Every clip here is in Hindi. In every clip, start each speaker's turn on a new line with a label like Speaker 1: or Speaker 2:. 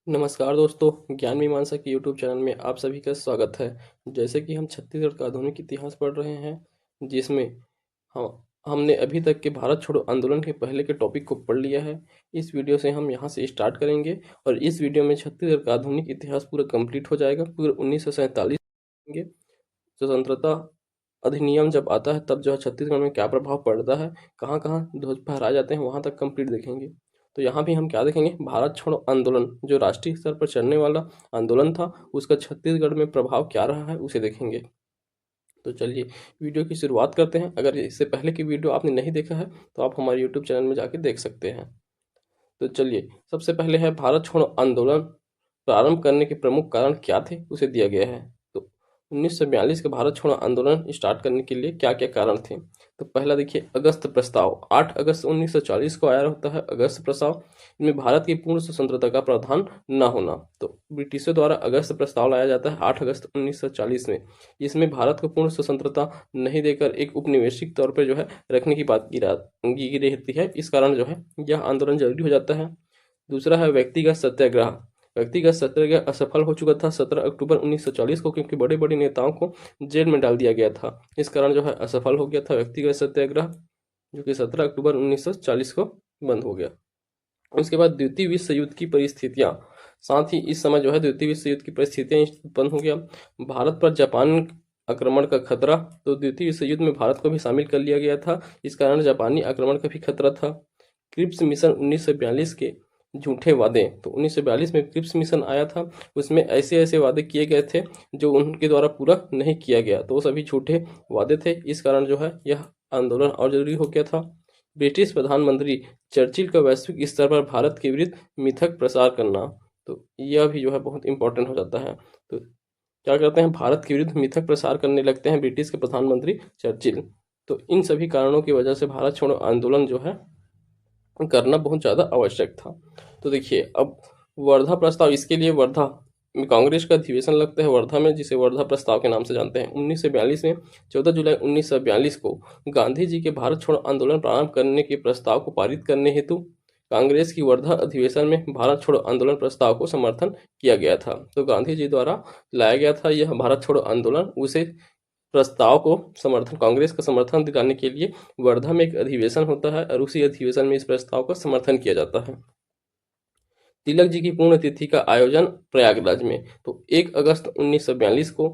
Speaker 1: नमस्कार दोस्तों, ज्ञान मीमांसा के यूट्यूब चैनल में आप सभी का स्वागत है। जैसे कि हम छत्तीसगढ़ का आधुनिक इतिहास पढ़ रहे हैं, जिसमें हम हमने अभी तक के भारत छोड़ो आंदोलन के पहले के टॉपिक को पढ़ लिया है। इस वीडियो से हम यहाँ से स्टार्ट करेंगे और इस वीडियो में छत्तीसगढ़ का आधुनिक इतिहास पूरा कंप्लीट हो जाएगा। पूरा 1947 स्वतंत्रता अधिनियम जब आता है तब जो है छत्तीसगढ़ में क्या प्रभाव पड़ता है, कहाँ कहाँ ध्वज फहराए जाते हैं, वहाँ तक कंप्लीट देखेंगे। तो यहाँ भी हम क्या देखेंगे, भारत छोड़ो आंदोलन जो राष्ट्रीय स्तर पर चलने वाला आंदोलन था, उसका छत्तीसगढ़ में प्रभाव क्या रहा है उसे देखेंगे। तो चलिए वीडियो की शुरुआत करते हैं। अगर इससे पहले की वीडियो आपने नहीं देखा है तो आप हमारे यूट्यूब चैनल में जाके देख सकते हैं। तो चलिए, सबसे पहले है भारत छोड़ो आंदोलन प्रारंभ करने के प्रमुख कारण क्या थे, उसे दिया गया है। तो 1942 के भारत छोड़ो आंदोलन स्टार्ट करने के लिए क्या क्या कारण थे। तो पहला देखिए, अगस्त प्रस्ताव। 8 अगस्त 1940 को आया होता है अगस्त प्रस्ताव। इनमें भारत की पूर्ण स्वतंत्रता का प्रावधान न होना। तो ब्रिटिशों द्वारा अगस्त प्रस्ताव लाया जाता है 8 अगस्त 1940 में। इसमें भारत को पूर्ण स्वतंत्रता नहीं देकर एक उपनिवेशिक तौर पर जो है रखने की बात की रहती है। इस कारण जो है यह आंदोलन जरूरी हो जाता है। दूसरा है व्यक्तिगत सत्याग्रह। व्यक्तिगत सत्याग्रह असफल हो चुका था 17 अक्टूबर 1940 को, क्योंकि बड़े बड़े नेताओं को जेल में डाल दिया गया था। इस कारण जो है असफल हो गया था व्यक्तिगत सत्याग्रह, जो कि 17 अक्टूबर 1940 को बंद हो गया। उसके बाद द्वितीय विश्व युद्ध की परिस्थितियां। साथ ही इस समय जो है द्वितीय विश्व युद्ध की परिस्थितियां उत्पन्न हो गया। भारत पर जापान आक्रमण का खतरा। तो द्वितीय विश्व युद्ध में भारत को भी शामिल कर लिया गया था, इस कारण जापानी आक्रमण का भी खतरा था। क्रिप्स मिशन 1942 के झूठे वादे। तो 1942 में क्रिप्स मिशन आया था, उसमें ऐसे ऐसे वादे किए गए थे जो उनके द्वारा पूरा नहीं किया गया, तो वो सभी झूठे वादे थे। इस कारण जो है यह आंदोलन और जरूरी हो गया था। ब्रिटिश प्रधानमंत्री चर्चिल का वैश्विक स्तर पर भारत के विरुद्ध मिथक प्रसार करना। तो यह भी जो है बहुत इंपॉर्टेंट हो जाता है। तो क्या करते हैं, भारत के विरुद्ध मिथक प्रसार करने लगते हैं ब्रिटिश के प्रधानमंत्री चर्चिल। तो इन सभी कारणों की वजह से भारत छोड़ो आंदोलन जो है करना बहुत ज़्यादा आवश्यक था। तो देखिए, अब वर्धा प्रस्ताव, इसके लिए वर्धा में कांग्रेस का अधिवेशन लगता है वर्धा में, जिसे वर्धा प्रस्ताव के नाम से जानते हैं। 1942 में 14 जुलाई 1942 को गांधी जी के भारत छोड़ो आंदोलन प्रारंभ करने के प्रस्ताव को पारित करने हेतु कांग्रेस की वर्धा अधिवेशन में भारत छोड़ो आंदोलन प्रस्ताव को समर्थन किया गया था। तो गांधी जी द्वारा लाया गया था यह भारत छोड़ो आंदोलन, उसे प्रस्ताव को समर्थन, कांग्रेस का समर्थन दिलाने के लिए वर्धा में एक अधिवेशन होता है और उसी अधिवेशन में इस प्रस्ताव का समर्थन किया जाता है। तिलक जी की पुण्यतिथि का आयोजन प्रयागराज में। तो 1 अगस्त 1942 को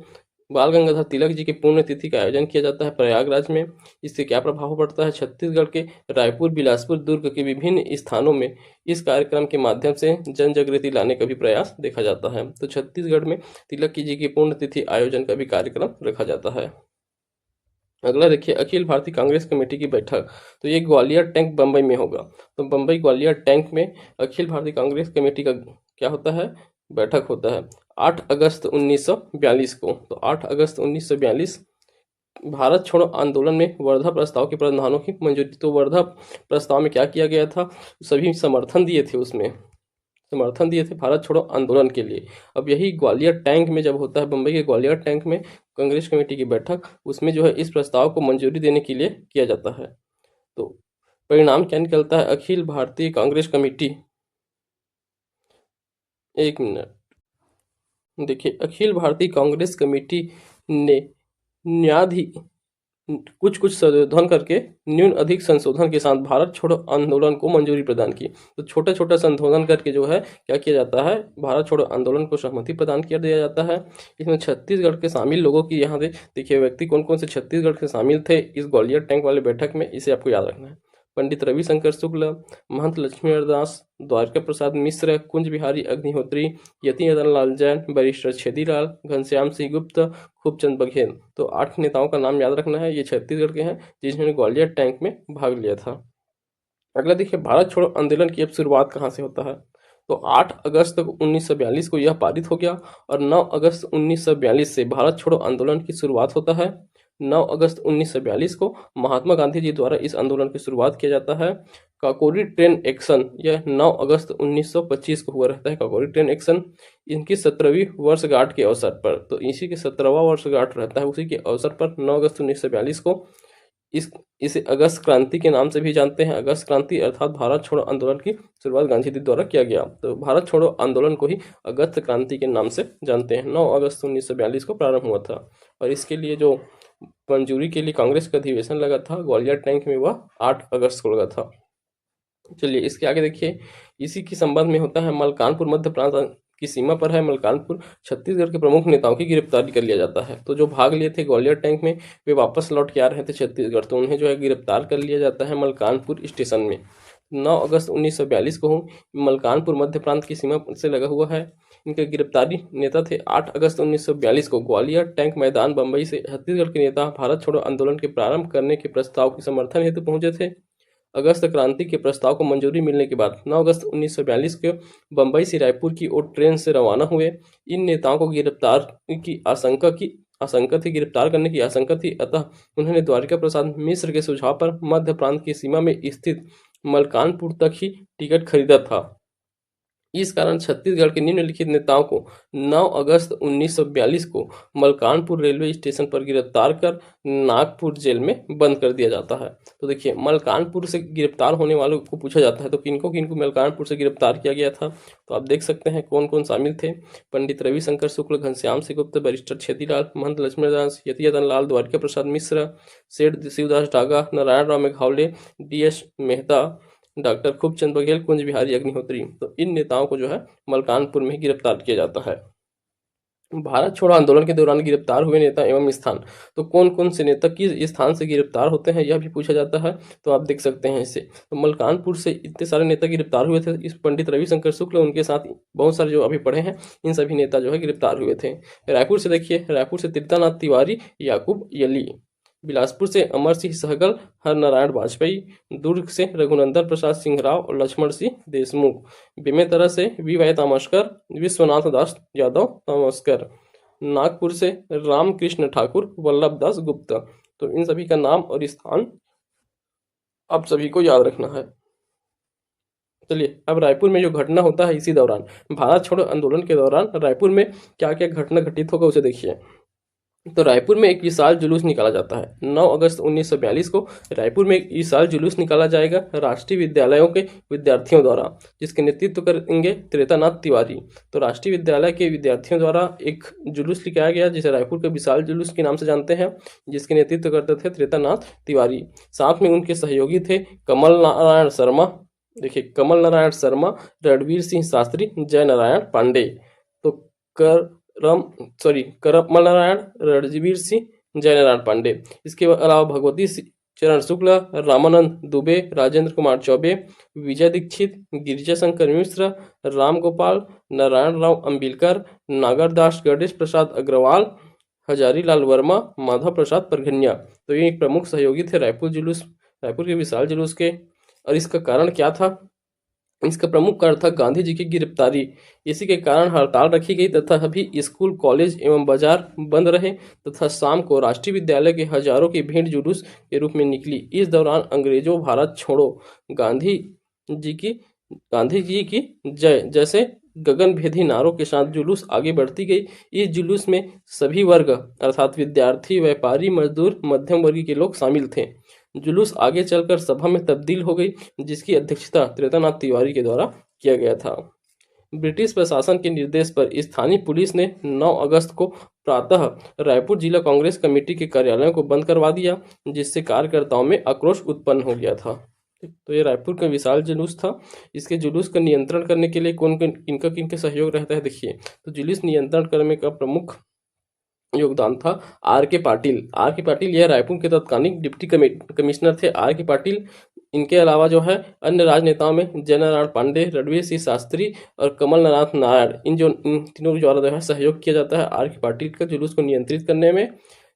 Speaker 1: बाल गंगाधर तिलक जी की पुण्यतिथि का आयोजन किया जाता है प्रयागराज में। इससे क्या प्रभाव पड़ता है, छत्तीसगढ़ के रायपुर, बिलासपुर, दुर्ग के विभिन्न स्थानों में इस कार्यक्रम के माध्यम से जन जागृति लाने का भी प्रयास देखा जाता है। तो छत्तीसगढ़ में तिलक जी की पुण्यतिथि आयोजन का भी कार्यक्रम रखा जाता है। अगला देखिए, अखिल भारतीय कांग्रेस कमेटी की बैठक। तो ये ग्वालियर टैंक बम्बई में होगा। तो बम्बई ग्वालियर टैंक में अखिल भारतीय कांग्रेस कमेटी का क्या होता है, बैठक होता है 8 अगस्त 1942 को। तो 8 अगस्त 1942 भारत छोड़ो आंदोलन में वर्धा प्रस्ताव के प्रावधानों की मंजूरी। तो वर्धा प्रस्ताव में क्या किया गया था, सभी समर्थन दिए थे, उसमें समर्थन दिए थे भारत छोड़ो आंदोलन के लिए। अब यही ग्वालियर टैंक में जब होता है, बम्बई के ग्वालियर टैंक में कांग्रेस कमेटी की बैठक, उसमें जो है इस प्रस्ताव को मंजूरी देने के लिए किया जाता है। तो परिणाम क्या निकलता है, अखिल भारतीय कांग्रेस कमेटी, एक मिनट देखिए, अखिल भारतीय कांग्रेस कमेटी ने न्याधि कुछ कुछ संशोधन करके न्यून अधिक संशोधन के साथ भारत छोड़ो आंदोलन को मंजूरी प्रदान की। तो छोटा छोटा संशोधन करके जो है क्या किया जाता है, भारत छोड़ो आंदोलन को सहमति प्रदान किया दिया जाता है। इसमें छत्तीसगढ़ के शामिल लोगों की यहाँ से देखिए, व्यक्ति कौन कौन से छत्तीसगढ़ के शामिल थे इस ग्वालियर टैंक वाले बैठक में, इसे आपको याद रखना है। पंडित रविशंकर शुक्ल, महंत लक्ष्मीनारायण दास, द्वारका प्रसाद मिश्र, कुंज बिहारी अग्निहोत्री, यति रतन लाल जैन, बैरिस्टर छेदीलाल, घनश्याम सिंह गुप्त, खूबचंद बघेल। तो 8 नेताओं का नाम याद रखना है, ये छत्तीसगढ़ के हैं जिन्होंने ग्वालियर टैंक में भाग लिया था। अगला देखिए, भारत छोड़ो आंदोलन की अब शुरुआत कहाँ से होता है। तो 8 अगस्त 1942 को यह पारित हो गया और 9 अगस्त 1942 से भारत छोड़ो आंदोलन की शुरुआत होता है। 9 अगस्त 1942 को महात्मा गांधी जी द्वारा इस आंदोलन की शुरुआत किया जाता है। काकोरी ट्रेन एक्शन, यह 9 अगस्त 1925 को हुआ रहता है काकोरी ट्रेन एक्शन, इनकी 17वीं वर्षगांठ के अवसर पर। तो इसी के 17वां वर्षगांठ रहता है, उसी के अवसर पर 9 अगस्त 1942 को इसे अगस्त क्रांति के नाम से भी जानते हैं। अगस्त क्रांति अर्थात भारत छोड़ो आंदोलन की शुरुआत गांधी जी द्वारा किया गया। तो भारत छोड़ो आंदोलन को ही अगस्त क्रांति के नाम से जानते हैं। 9 अगस्त 1942 को प्रारंभ हुआ था और इसके लिए जो मंजूरी के लिए कांग्रेस का अधिवेशन लगा था ग्वालियर टैंक में, वह 8 अगस्त को लगा था। चलिए इसके आगे देखिए, इसी के संबंध में होता है मलकानपुर मध्य प्रांत की सीमा पर है मलकानपुर, छत्तीसगढ़ के प्रमुख नेताओं की गिरफ्तारी कर लिया जाता है। तो जो भाग लिए थे ग्वालियर टैंक में वे वापस लौट के आ रहे थे छत्तीसगढ़, तो उन्हें जो है गिरफ्तार कर लिया जाता है मलकानपुर स्टेशन में। 9 अगस्त 1942 को मलकानपुर मध्य प्रांत की सीमा से लगा हुआ है। इनके गिरफ्तारी नेता थे 8 अगस्त 1942 को ग्वालियर टैंक मैदान बंबई से छत्तीसगढ़ के नेता भारत छोड़ो आंदोलन के प्रारंभ करने के प्रस्ताव के समर्थन हेतु पहुंचे थे। अगस्त क्रांति के प्रस्ताव को मंजूरी मिलने के बाद 9 अगस्त 1942 को बंबई से रायपुर की ओर ट्रेन से रवाना हुए। इन नेताओं को गिरफ्तार करने की आशंका थी, अतः उन्होंने द्वारिका प्रसाद मिश्र के सुझाव पर मध्य प्रांत की सीमा में स्थित मलकानपुर तक ही टिकट खरीदा था। इस कारण छत्तीसगढ़ के निम्नलिखित नेताओं को 9 अगस्त 1942 को मलकानपुर रेलवे स्टेशन पर गिरफ्तार कर नागपुर जेल में बंद कर दिया जाता है। तो देखिए, मलकानपुर से गिरफ्तार होने वालों को पूछा जाता है तो किनको किनको मलकानपुर से गिरफ्तार किया गया था, तो आप देख सकते हैं कौन कौन शामिल थे। पंडित रविशंकर शुक्ल, घनश्याम सिंह गुप्ता, बैरिस्टर छेतीलाल, महंत लक्ष्मणदास, यतियादन लाल, द्वारिका प्रसाद मिश्र, सेठ शिवदास डागा, नारायण राव मेघावले, DS मेहता, डॉक्टर खूबचंद बघेल, कुंज बिहारी अग्निहोत्री। तो इन नेताओं को जो है मलकानपुर में गिरफ्तार किया जाता है। भारत छोड़ो आंदोलन के दौरान गिरफ्तार हुए नेता एवं स्थान, तो कौन कौन से नेता किस स्थान से गिरफ्तार होते हैं यह भी पूछा जाता है। तो आप देख सकते हैं इसे, तो मलकानपुर से इतने सारे नेता गिरफ्तार हुए थे। इस पंडित रविशंकर शुक्ल, उनके साथ बहुत सारे जो अभी पढ़े हैं इन सभी नेता जो है गिरफ्तार हुए थे। रायपुर से देखिए, रायपुर से तीर्थनाथ तिवारी, याकूब यली। बिलासपुर से अमर सिंह सहगल, हर नारायण वाजपेयी। दुर्ग से रघुनंदन प्रसाद सिंह राव और लक्ष्मण सिंह देशमुख। बेमेतरा से VY तामस्कर, विश्वनाथ दास यादव तामस्कर। नागपुर से रामकृष्ण ठाकुर, वल्लभ दास गुप्ता। तो इन सभी का नाम और स्थान आप सभी को याद रखना है। चलिए, अब रायपुर में जो घटना होता है इसी दौरान, भारत छोड़ो आंदोलन के दौरान रायपुर में क्या क्या घटना घटित होगा उसे देखिए। तो रायपुर में एक विशाल जुलूस निकाला जाता है। 9 अगस्त 1942 को रायपुर में एक विशाल जुलूस निकाला जाएगा राष्ट्रीय विद्यालयों के विद्यार्थियों द्वारा, जिसके नेतृत्व करेंगे त्रेतानाथ तिवारी। तो राष्ट्रीय विद्यालय के विद्यार्थियों द्वारा एक जुलूस निकाला गया जिसे रायपुर के विशाल जुलूस के नाम से जानते हैं, जिसके नेतृत्व करते थे त्रेतानाथ तिवारी। साथ में उनके सहयोगी थे कमल नारायण शर्मा, देखिए कमल नारायण शर्मा, रणवीर सिंह शास्त्री, जय नारायण पांडे। तो करमल नारायण, रणवीर सिंह, जय नारायण पांडे। इसके अलावा भगवती चरण शुक्ला, रामानंद दुबे, राजेंद्र कुमार चौबे, विजय दीक्षित, गिरिजा शंकर मिश्र, राम गोपाल, नारायण राव अंबिलकर, नागरदास, गणेश प्रसाद अग्रवाल, हजारीलाल वर्मा, माधव प्रसाद परघनिया। तो ये प्रमुख सहयोगी थे रायपुर के विशाल जुलूस के। और इसका कारण क्या था? इसका प्रमुख कारण था गांधी जी की गिरफ्तारी। इसी के कारण हड़ताल रखी गई तथा सभी स्कूल, कॉलेज एवं बाजार बंद रहे तथा शाम को राष्ट्रीय विद्यालय के हजारों की भीड़ जुलूस के रूप में निकली। इस दौरान अंग्रेजों भारत छोड़ो, गांधी जी की जय जैसे गगनभेदी नारों के साथ जुलूस आगे बढ़ती गई। इस जुलूस में सभी वर्ग अर्थात विद्यार्थी, व्यापारी, मजदूर, मध्यम वर्गीय के लोग शामिल थे। जुलूस आगे चलकर सभा में तब्दील हो गई, जिसकी अध्यक्षता त्रेतानाथ तिवारी के द्वारा किया गया था। ब्रिटिश प्रशासन के निर्देश पर स्थानीय पुलिस ने 9 अगस्त को प्रातः रायपुर जिला कांग्रेस कमेटी के कार्यालयों को बंद करवा दिया, जिससे कार्यकर्ताओं में आक्रोश उत्पन्न हो गया था। तो ये रायपुर का विशाल जुलूस था। इसके जुलूस का नियंत्रण करने के लिए कौन किनका सहयोग रहता है देखिए। तो जुलूस नियंत्रण करने का प्रमुख योगदान था R.K. पाटिल यह रायपुर के तत्कालीन डिप्टी कमिश्नर थे। R.K. पाटिल, इनके अलावा जो है अन्य राजनेताओं में जय नारायण पांडे, रणवीर सिंह शास्त्री और कमल नारायण, इन तीनों द्वारा जो है सहयोग किया जाता है R.K. पाटिल का जुलूस को नियंत्रित करने में।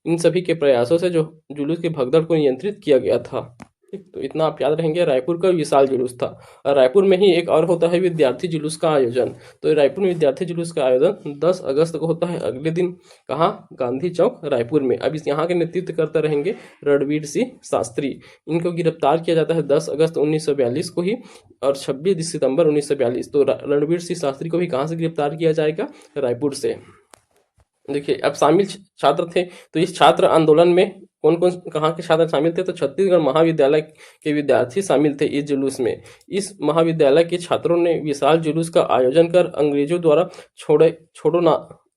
Speaker 1: इन सभी के प्रयासों से जो जुलूस के भगदड़ को नियंत्रित किया गया था। तो इतना आप याद रहेंगे, रायपुर का विशाल जुलूस था। और रायपुर में ही एक और होता है विद्यार्थी जुलूस का आयोजन। तो रायपुर में विद्यार्थी जुलूस का आयोजन 10 अगस्त को होता है, अगले दिन। कहाँ? गांधी चौक, रायपुर में। अब इस यहाँ के नेतृत्व करते रहेंगे रणवीर सिंह शास्त्री। इनको गिरफ्तार किया जाता है 10 अगस्त 1942 को ही और 26 सितंबर 1942। तो रणवीर सिंह शास्त्री को भी कहाँ से गिरफ्तार किया जाएगा? रायपुर से। देखिए, अब शामिल छात्र थे। तो इस छात्र आंदोलन में कौन कौन कहाँ के छात्र शामिल थे, तो छत्तीसगढ़ महाविद्यालय के विद्यार्थी शामिल थे इस जुलूस में। इस महाविद्यालय के छात्रों ने विशाल जुलूस का आयोजन कर अंग्रेजों द्वारा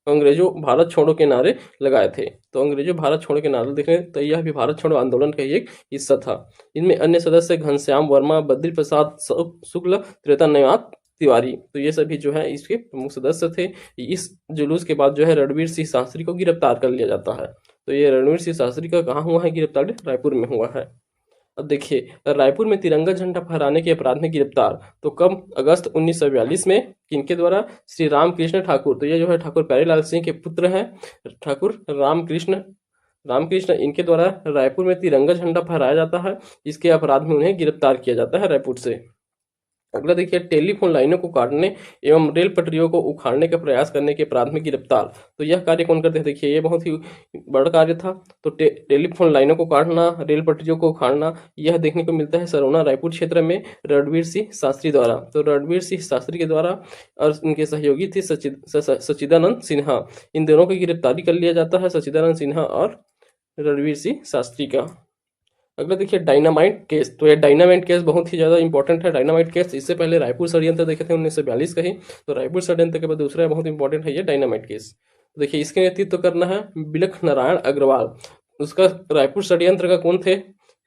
Speaker 1: अंग्रेजों भारत छोड़ो के नारे लगाए थे। तो अंग्रेजों भारत छोड़ो के नारे देख रहे हैं, तो यह भी भारत छोड़ो आंदोलन का ही एक हिस्सा था। इनमें अन्य सदस्य घनश्याम वर्मा, बद्री प्रसाद शुक्ल, त्रेतानयाथ तिवारी, तो ये सभी जो है इसके प्रमुख सदस्य थे। इस जुलूस के बाद जो है रणवीर सिंह शास्त्री को गिरफ्तार कर लिया जाता है। तो ये रणवीर सिंह शास्त्री का कहाँ हुआ है गिरफ्तार, रायपुर में हुआ है। अब देखिए रायपुर में तिरंगा झंडा फहराने के अपराध में गिरफ्तार, तो कब, अगस्त 1942 में, किनके द्वारा, श्री रामकृष्ण ठाकुर, तो ये जो है ठाकुर प्यारेलाल सिंह के पुत्र हैं, ठाकुर रामकृष्ण इनके द्वारा रायपुर में तिरंगा झंडा फहराया जाता है। इसके अपराध में उन्हें गिरफ्तार किया जाता है रायपुर से। अगला देखिए टेलीफोन लाइनों को काटने एवं रेल पटरियों को उखाड़ने का प्रयास करने के अपराध में गिरफ्तार, तो यह कार्य कौन करते हैं, देखिए ये बहुत ही बड़ा कार्य था। तो टेलीफोन लाइनों को काटना, रेल पटरियों को उखाड़ना, यह देखने को मिलता है सरोना रायपुर क्षेत्र में रणवीर सिंह शास्त्री द्वारा। तो रणवीर सिंह शास्त्री के द्वारा और उनके सहयोगी थे सच्चिदानंद सिन्हा, इन दोनों की गिरफ्तारी कर लिया जाता है, सच्चिदानंद सिन्हा और रणवीर सिंह शास्त्री का। अगला देखिए डायनामाइट केस, तो ये डायनामाइट केस बहुत ही ज़्यादा इंपॉर्टेंट है। डायनामाइट केस, इससे पहले रायपुर षड्यंत्र देखे थे 1942 का ही, तो रायपुर षड्यंत्र के बाद दूसरा बहुत इंपॉर्टेंट है ये डायनामाइट केस। तो देखिए इसके नेतृत्व करना है बिलख नारायण अग्रवाल, उसका रायपुर षड्यंत्र का कौन थे,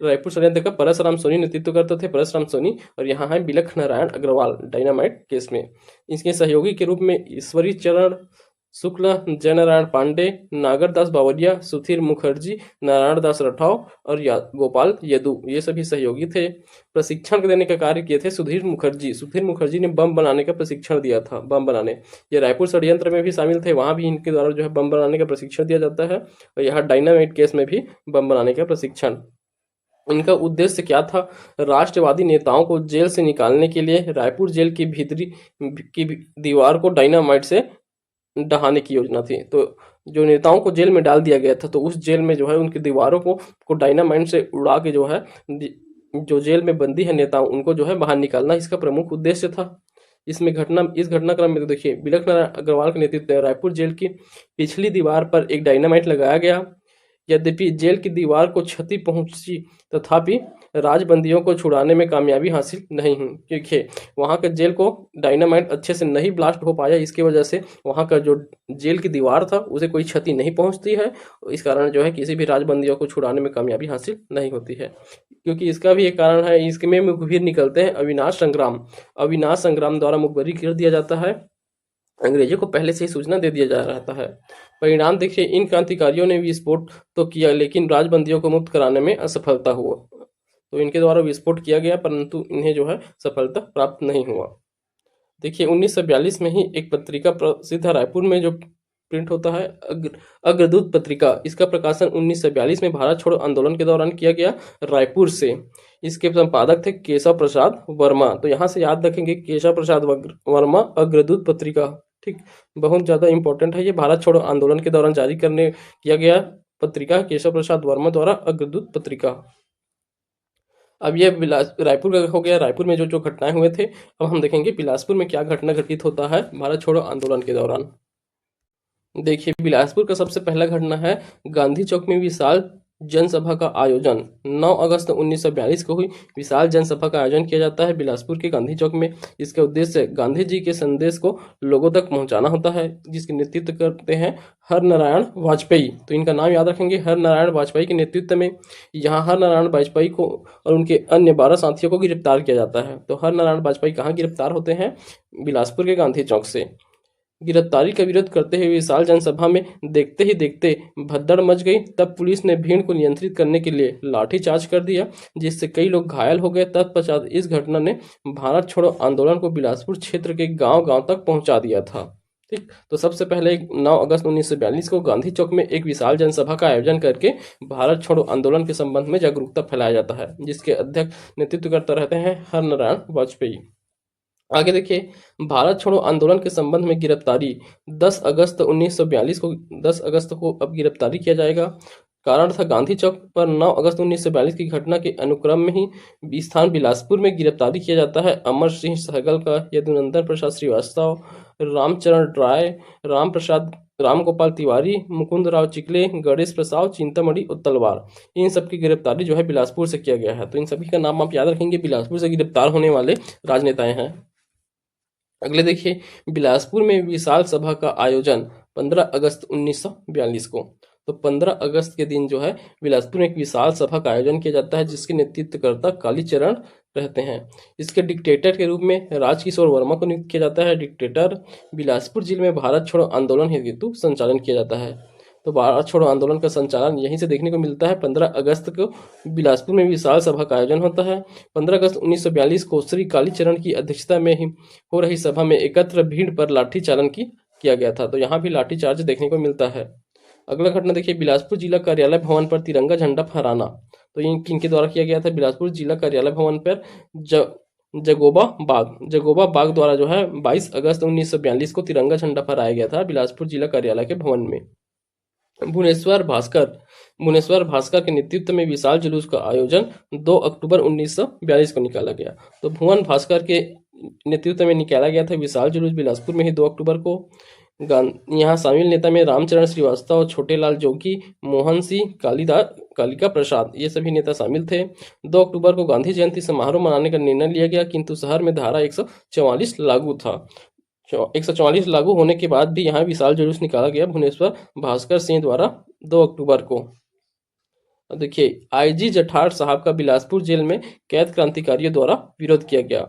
Speaker 1: रायपुर षड्यंत्र का परसराम सोनी नेतृत्व करते थे, परसराम सोनी, और यहाँ है बिलख नारायण अग्रवाल डायनामाइट केस में। इसके सहयोगी के रूप में ईश्वरी चरण शुक्ला, जयनारायण पांडे, नागरदास बावरिया, सुधीर मुखर्जी, नारायण दास राठौर और गोपाल यदु, ये सभी सहयोगी थे। प्रशिक्षण देने का कार्य किए थे सुधीर मुखर्जी ने बम बनाने का प्रशिक्षण दिया था, बम बनाने, ये रायपुर षड्यंत्र में भी शामिल थे, वहां भी इनके द्वारा जो है बम बनाने का प्रशिक्षण दिया जाता है, और यहाँ डायनामाइट केस में भी बम बनाने का प्रशिक्षण। इनका उद्देश्य क्या था, राष्ट्रवादी नेताओं को जेल से निकालने के लिए रायपुर जेल की भीतरी की दीवार को डायनामाइट से ढहाने की योजना थी। तो जो नेताओं को जेल में डाल दिया गया था, तो उस जेल में जो है उनकी दीवारों को डायनामाइट से उड़ा के जो है जो जेल में बंदी है नेताओं, उनको जो है बाहर निकालना इसका प्रमुख उद्देश्य था। इस घटनाक्रम में तो देखिए बिलख नारायण अग्रवाल के नेतृत्व में रायपुर जेल की पिछली दीवार पर एक डायनामाइट लगाया गया। यद्यपि जेल की दीवार को क्षति पहुंची, तथापि राजबंदियों को छुड़ाने में कामयाबी हासिल नहीं हुई, क्योंकि वहां का जेल को डायनामाइट अच्छे से नहीं ब्लास्ट हो पाया, इसकी वजह से वहां का जो जेल की दीवार था उसे कोई क्षति नहीं पहुंचती है, इस कारण जो है किसी भी राजबंदियों को छुड़ाने में कामयाबी हासिल नहीं होती है। क्योंकि इसका भी एक कारण है, इसमें मुखबिर निकलते हैं अविनाश संग्राम द्वारा मुखबिरी कर दिया जाता है, अंग्रेजों को पहले से ही सूचना दे दिया जा रहा है। परिणाम देखिए इन क्रांतिकारियों ने विस्फोट तो किया, लेकिन राजबंदियों को मुक्त कराने में असफलता हुआ। तो इनके द्वारा विस्फोट किया गया, परंतु इन्हें जो है सफलता प्राप्त नहीं हुआ। देखिए 1942 में ही एक पत्रिका प्रसिद्ध है रायपुर में जो प्रिंट होता है, अग्रदूत पत्रिका। इसका प्रकाशन 1942 में भारत छोड़ो आंदोलन के दौरान किया गया रायपुर से। इसके संपादक थे केशव प्रसाद वर्मा। तो यहाँ से याद रखेंगे केशव प्रसाद वर्मा, अग्रदूत पत्रिका, ठीक, बहुत ज्यादा इंपॉर्टेंट है। ये भारत छोड़ो आंदोलन के दौरान जारी किया गया पत्रिका केशव प्रसाद वर्मा द्वारा, अग्रदूत पत्रिका। अब ये रायपुर का हो गया, रायपुर में जो जो घटनाएं हुए थे। अब हम देखेंगे बिलासपुर में क्या घटना घटित होता है भारत छोड़ो आंदोलन के दौरान। देखिए बिलासपुर का सबसे पहला घटना है गांधी चौक में विशाल जनसभा का आयोजन। 9 अगस्त 1942 को हुई विशाल जनसभा का आयोजन किया जाता है बिलासपुर के गांधी चौक में। इसका उद्देश्य गांधी जी के संदेश को लोगों तक पहुंचाना होता है, जिसके नेतृत्व करते हैं हर नारायण वाजपेयी। तो इनका नाम याद रखेंगे, हर नारायण वाजपेयी के नेतृत्व में यहाँ हर नारायण वाजपेयी को और उनके अन्य 12 साथियों को गिरफ्तार किया जाता है। तो हर नारायण वाजपेयी कहाँ गिरफ्तार होते हैं, बिलासपुर के गांधी चौक से। गिरफ्तारी का विरोध करते हुए विशाल जनसभा में देखते ही देखते भगदड़ मच गई। तब पुलिस ने भीड़ को नियंत्रित करने के लिए लाठीचार्ज कर दिया, जिससे कई लोग घायल हो गए। तत्पश्चात इस घटना ने भारत छोड़ो आंदोलन को बिलासपुर क्षेत्र के गांव-गांव तक पहुंचा दिया था। ठीक, तो सबसे पहले 9 अगस्त 1942 को गांधी चौक में एक विशाल जनसभा का आयोजन करके भारत छोड़ो आंदोलन के संबंध में जागरूकता फैलाया जाता है, जिसके अध्यक्ष नेतृत्व करते रहते हैं हर नारायण वाजपेयी। आगे देखिए भारत छोड़ो आंदोलन के संबंध में गिरफ्तारी 10 अगस्त 1942 को 10 अगस्त को अब गिरफ्तारी किया जाएगा। कारण था गांधी चौक पर 9 अगस्त 1942 की घटना के अनुक्रम में ही स्थान बिलासपुर में गिरफ्तारी किया जाता है अमर सिंह सहगल का, यदुनंदन प्रसाद श्रीवास्तव, रामचरण राय, राम प्रसाद राम गोपाल तिवारी, मुकुंद राव चिखले, गणेश प्रसाद, चिंतामणि और तलवार, इन सब की गिरफ्तारी जो है बिलासपुर से किया गया है। तो इन सभी का नाम आप याद रखेंगे, बिलासपुर से गिरफ्तार होने वाले राजनेताएं हैं। अगले देखिए, बिलासपुर में विशाल सभा का आयोजन 15 अगस्त 1942 को। तो 15 अगस्त के दिन जो है बिलासपुर में एक विशाल सभा का आयोजन किया जाता है, जिसके नेतृत्वकर्ता कालीचरण रहते हैं। इसके डिक्टेटर के रूप में राजकिशोर वर्मा को नियुक्त किया जाता है। डिक्टेटर बिलासपुर जिले में भारत छोड़ो आंदोलन हेतु संचालन किया जाता है। तो भारत छोड़ो आंदोलन का संचालन यहीं से देखने को मिलता है। 15 अगस्त को बिलासपुर में विशाल सभा का आयोजन होता है। 15 अगस्त 1942 को श्री कालीचरण की अध्यक्षता में ही हो रही सभा में एकत्र भीड़ पर लाठी चालन किया गया था। तो यहाँ भी लाठी चार्ज देखने को मिलता है। अगला घटना देखिए, बिलासपुर जिला कार्यालय भवन पर तिरंगा झंडा फहराना। तो ये किनके द्वारा किया गया था? बिलासपुर जिला कार्यालय भवन पर जगोबा बाग द्वारा जो है 22 अगस्त 1942 को तिरंगा झंडा फहराया गया था बिलासपुर जिला कार्यालय के भवन में। भुवनेश्वर भास्कर के नेतृत्व में विशाल जुलूस का आयोजन 2 अक्टूबर 1942 को निकाला गया। तो भुवन भास्कर के नेतृत्व में निकाला गया था विशाल जुलूस बिलासपुर में ही 2 अक्टूबर को। यहाँ शामिल नेता में रामचरण श्रीवास्तव, छोटेलाल जोगी, मोहन सिंह, कालिका प्रसाद, ये सभी नेता शामिल थे। 2 अक्टूबर को गांधी जयंती समारोह मनाने का निर्णय लिया गया, किंतु शहर में धारा 144 लागू था। 144 लागू होने के बाद भी यहाँ विशाल जुलूस निकाला गया भुवनेश्वर भास्कर सिंह द्वारा 2 अक्टूबर को। देखिए, आईजी जठार साहब का बिलासपुर जेल में कैद क्रांतिकारियों द्वारा विरोध किया गया।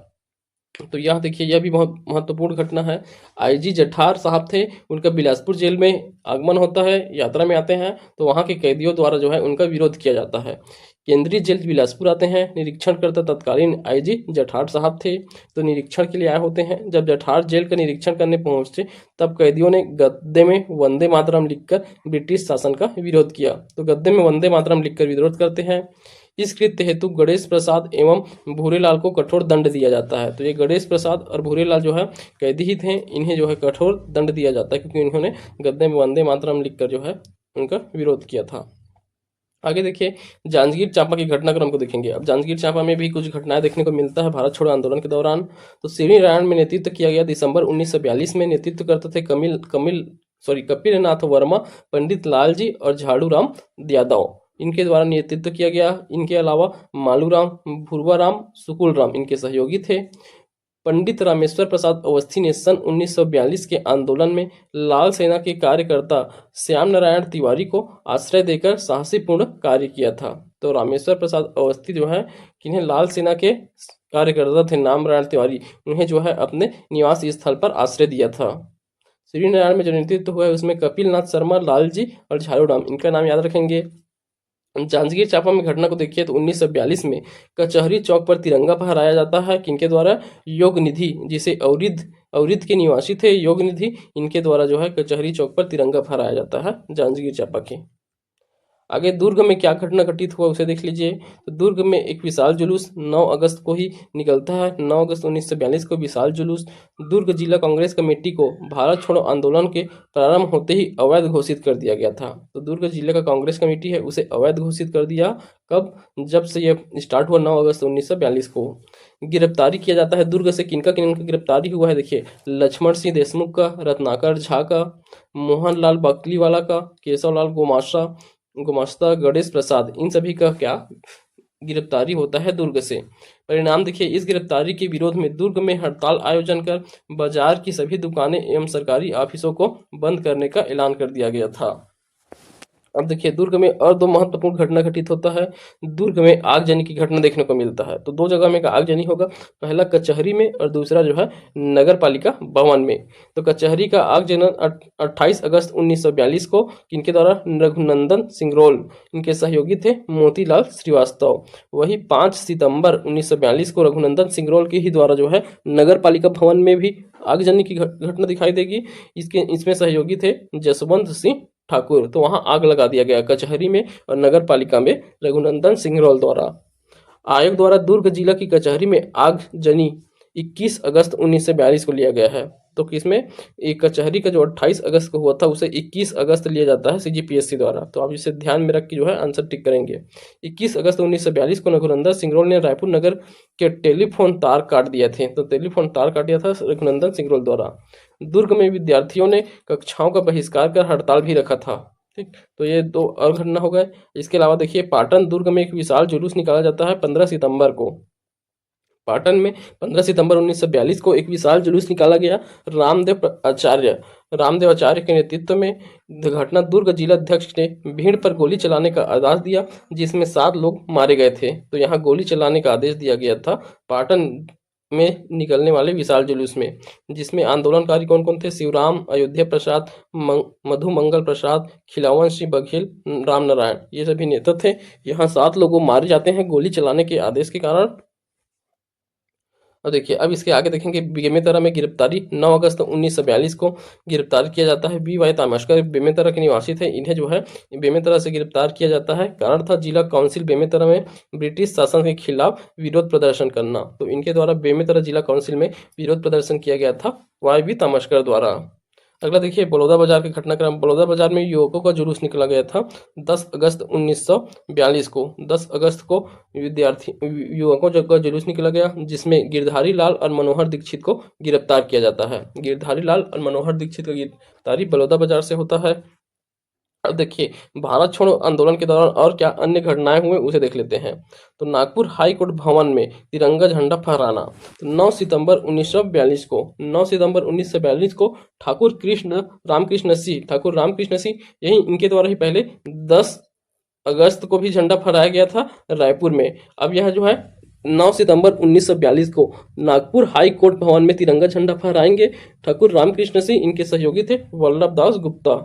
Speaker 1: तो यह देखिए, यह भी बहुत महत्वपूर्ण घटना है। आईजी जठार साहब थे, उनका बिलासपुर जेल में आगमन होता है, यात्रा में आते हैं, तो वहाँ के कैदियों द्वारा जो है उनका विरोध किया जाता है। केंद्रीय जेल बिलासपुर आते हैं, निरीक्षण करता तत्कालीन आईजी जठार साहब थे, तो निरीक्षण के लिए आए होते हैं। जब जठार जेल का निरीक्षण करने पहुंचे, तब कैदियों ने गद्दे में वंदे मातरम लिखकर ब्रिटिश शासन का विरोध किया। तो गद्दे में वंदे मातरम लिखकर विरोध करते हैं। इस कृत्य हेतु गणेश प्रसाद एवं भूरेलाल को कठोर दंड दिया जाता है। तो ये गणेश प्रसाद और भूरेलाल जो है कैदी ही थे, इन्हें जो है कठोर दंड दिया जाता है, क्योंकि इन्होंने गद्दे में वंदे मातरम लिखकर जो है उनका विरोध किया था। आगे देखिए, जांजगीर चांपा की घटनाक्रम को देखेंगे। अब जांजगीर चांपा में भी कुछ घटनाएं देखने को मिलता है भारत छोड़ो आंदोलन के दौरान। तो सिवनी नारायण में नेतृत्व किया गया। दिसंबर 1942 में नेतृत्व करते थे कपिल नाथ वर्मा, पंडित लाल जी और झाड़ू राम यादव, इनके द्वारा नेतृत्व किया गया। इनके अलावा मालूराम, भुरवाराम, सुकुल राम इनके सहयोगी थे। पंडित रामेश्वर प्रसाद अवस्थी ने सन 1942 के आंदोलन में लाल सेना के कार्यकर्ता श्याम नारायण तिवारी को आश्रय देकर साहसीपूर्ण कार्य किया था। तो रामेश्वर प्रसाद अवस्थी जो है, किन्हें लाल सेना के कार्यकर्ता थे नाम नारायण तिवारी, उन्हें जो है अपने निवास स्थल पर आश्रय दिया था। श्री नारायण में जो नेतृत्व हुआ है उसमें कपिल नाथ शर्मा, लाल जी और झाड़ू राम, इनका नाम याद रखेंगे। जांजगीर चांपा में घटना को देखिए तो 1942 में कचहरी चौक पर तिरंगा फहराया जाता है। किनके द्वारा? योग निधि, जिसे अवरिद के निवासी थे योग निधि, इनके द्वारा जो है कचहरी चौक पर तिरंगा फहराया जाता है जांजगीर चांपा के। आगे दुर्ग में क्या घटना घटित हुआ उसे देख लीजिए। तो दुर्ग में एक विशाल जुलूस 9 अगस्त को ही निकलता है। 9 अगस्त 1942 को विशाल जुलूस दुर्ग जिला कांग्रेस कमेटी को भारत छोड़ो आंदोलन के प्रारंभ होते ही अवैध घोषित कर दिया गया था। तो दुर्ग जिले का कांग्रेस कमेटी है उसे अवैध घोषित कर दिया। कब? जब से यह स्टार्ट हुआ 9 अगस्त 1942 को। गिरफ्तारी किया जाता है दुर्ग से। किनका गिरफ्तारी हुआ है देखिए, लक्ष्मण सिंह देशमुख का, रत्नाकर झा का, मोहनलाल बकलीवाला का, केशवलाल गुमास्ता, गणेश प्रसाद, इन सभी का क्या गिरफ्तारी होता है दुर्ग से। परिणाम देखिए, इस गिरफ्तारी के विरोध में दुर्ग में हड़ताल आयोजन कर बाजार की सभी दुकानें एवं सरकारी ऑफिसों को बंद करने का ऐलान कर दिया गया था। अब देखिए, दुर्ग में और 2 महत्वपूर्ण घटना घटित होता है। दुर्ग में आगजनी की घटना देखने को मिलता है। तो 2 जगह में का आगजनी होगा, पहला कचहरी में और दूसरा जो है नगर पालिका भवन में। तो कचहरी का आगजन 28 अगस्त 1942 को किनके द्वारा? रघुनंदन सिंगरोल, इनके सहयोगी थे मोतीलाल श्रीवास्तव। वही 5 सितंबर 1942 को रघुनंदन सिंगरोल के ही द्वारा जो है नगर पालिका भवन में भी आगजनी की घटना दिखाई देगी। इसमें सहयोगी थे जसवंत सिंह ठाकुर। तो वहां आग लगा दिया गया कचहरी में और नगर पालिका में रघुनंदन सिंगरोल द्वारा। आयोग द्वारा दुर्ग जिला की कचहरी में आगजनी 21 अगस्त 1942 को लिया गया है। तो किसमें एक कचहरी का जो 28 अगस्त को हुआ था उसे 21 अगस्त लिया जाता है सीजीपीएससी द्वारा। तो आप इसे ध्यान में रख के जो है आंसर टिक करेंगे। 21 अगस्त 1942 को रघुनंदन सिंगरोल ने रायपुर नगर के टेलीफोन तार काट दिए थे। तो टेलीफोन तार काट दिया था रघुनंदन सिंगरोल द्वारा। दुर्ग में विद्यार्थियों ने कक्षाओं का बहिष्कार कर हड़ताल भी रखा था। ठीक, तो ये दो और घटना हो गए। इसके अलावा देखिए पाटन दुर्ग में एक विशाल जुलूस निकाला जाता है 15 सितंबर को। पाटन में 15 सितंबर 1942 को एक विशाल जुलूस निकाला गया। रामदेव आचार्य के नेतृत्व में घटना दुर्ग जिलाध्यक्ष ने भीड़ पर गोली चलाने का आदेश दिया, जिसमें 7 लोग मारे गए थे। तो यहाँ गोली चलाने का आदेश दिया गया था पाटन में निकलने वाले विशाल जुलूस में, जिसमें आंदोलनकारी कौन कौन थे? शिवराम, अयोध्या प्रसाद, मधु मंगल प्रसाद, खिलावन सिंह बघेल, राम नारायण, ये सभी नेता थे। यहाँ 7 लोग मारे जाते हैं गोली चलाने के आदेश के कारण। और देखिए अब इसके आगे देखेंगे बेमेतरा में गिरफ्तारी। 9 अगस्त 1942 को गिरफ्तार किया जाता है। बी वाई तामस्कर बेमेतरा के निवासी थे। इन्हें जो है बेमेतरा से गिरफ्तार किया जाता है। कारण था जिला काउंसिल बेमेतरा में ब्रिटिश शासन के खिलाफ विरोध प्रदर्शन करना। तो इनके द्वारा बेमेतरा जिला काउंसिल में विरोध प्रदर्शन किया गया था वाई बी तामस्कर द्वारा। अगला देखिए बलौदा बाजार के घटनाक्रम। बलौदा बाजार में युवकों का जुलूस निकला गया था 10 अगस्त 1942 को। 10 अगस्त को विद्यार्थी युवकों का जुलूस निकला गया, जिसमें गिरधारी लाल और मनोहर दीक्षित को गिरफ्तार किया जाता है। गिरधारी लाल और मनोहर दीक्षित का गिरफ्तारी बलौदा बाजार से होता है। अब देखिए भारत छोड़ो आंदोलन के दौरान और क्या अन्य घटनाएं हुए उसे देख लेते हैं। तो नागपुर हाई कोर्ट भवन में तिरंगा झंडा फहराना। तो 9 सितंबर 1942 को 9 सितंबर 1942 को ठाकुर रामकृष्ण सिंह यही इनके द्वारा ही पहले 10 अगस्त को भी झंडा फहराया गया था रायपुर में। अब यह जो है 9 सितंबर 1942 को नागपुर हाई कोर्ट भवन में तिरंगा झंडा फहराएंगे। ठाकुर रामकृष्ण सिंह इनके सहयोगी थे वल्लभ दास गुप्ता।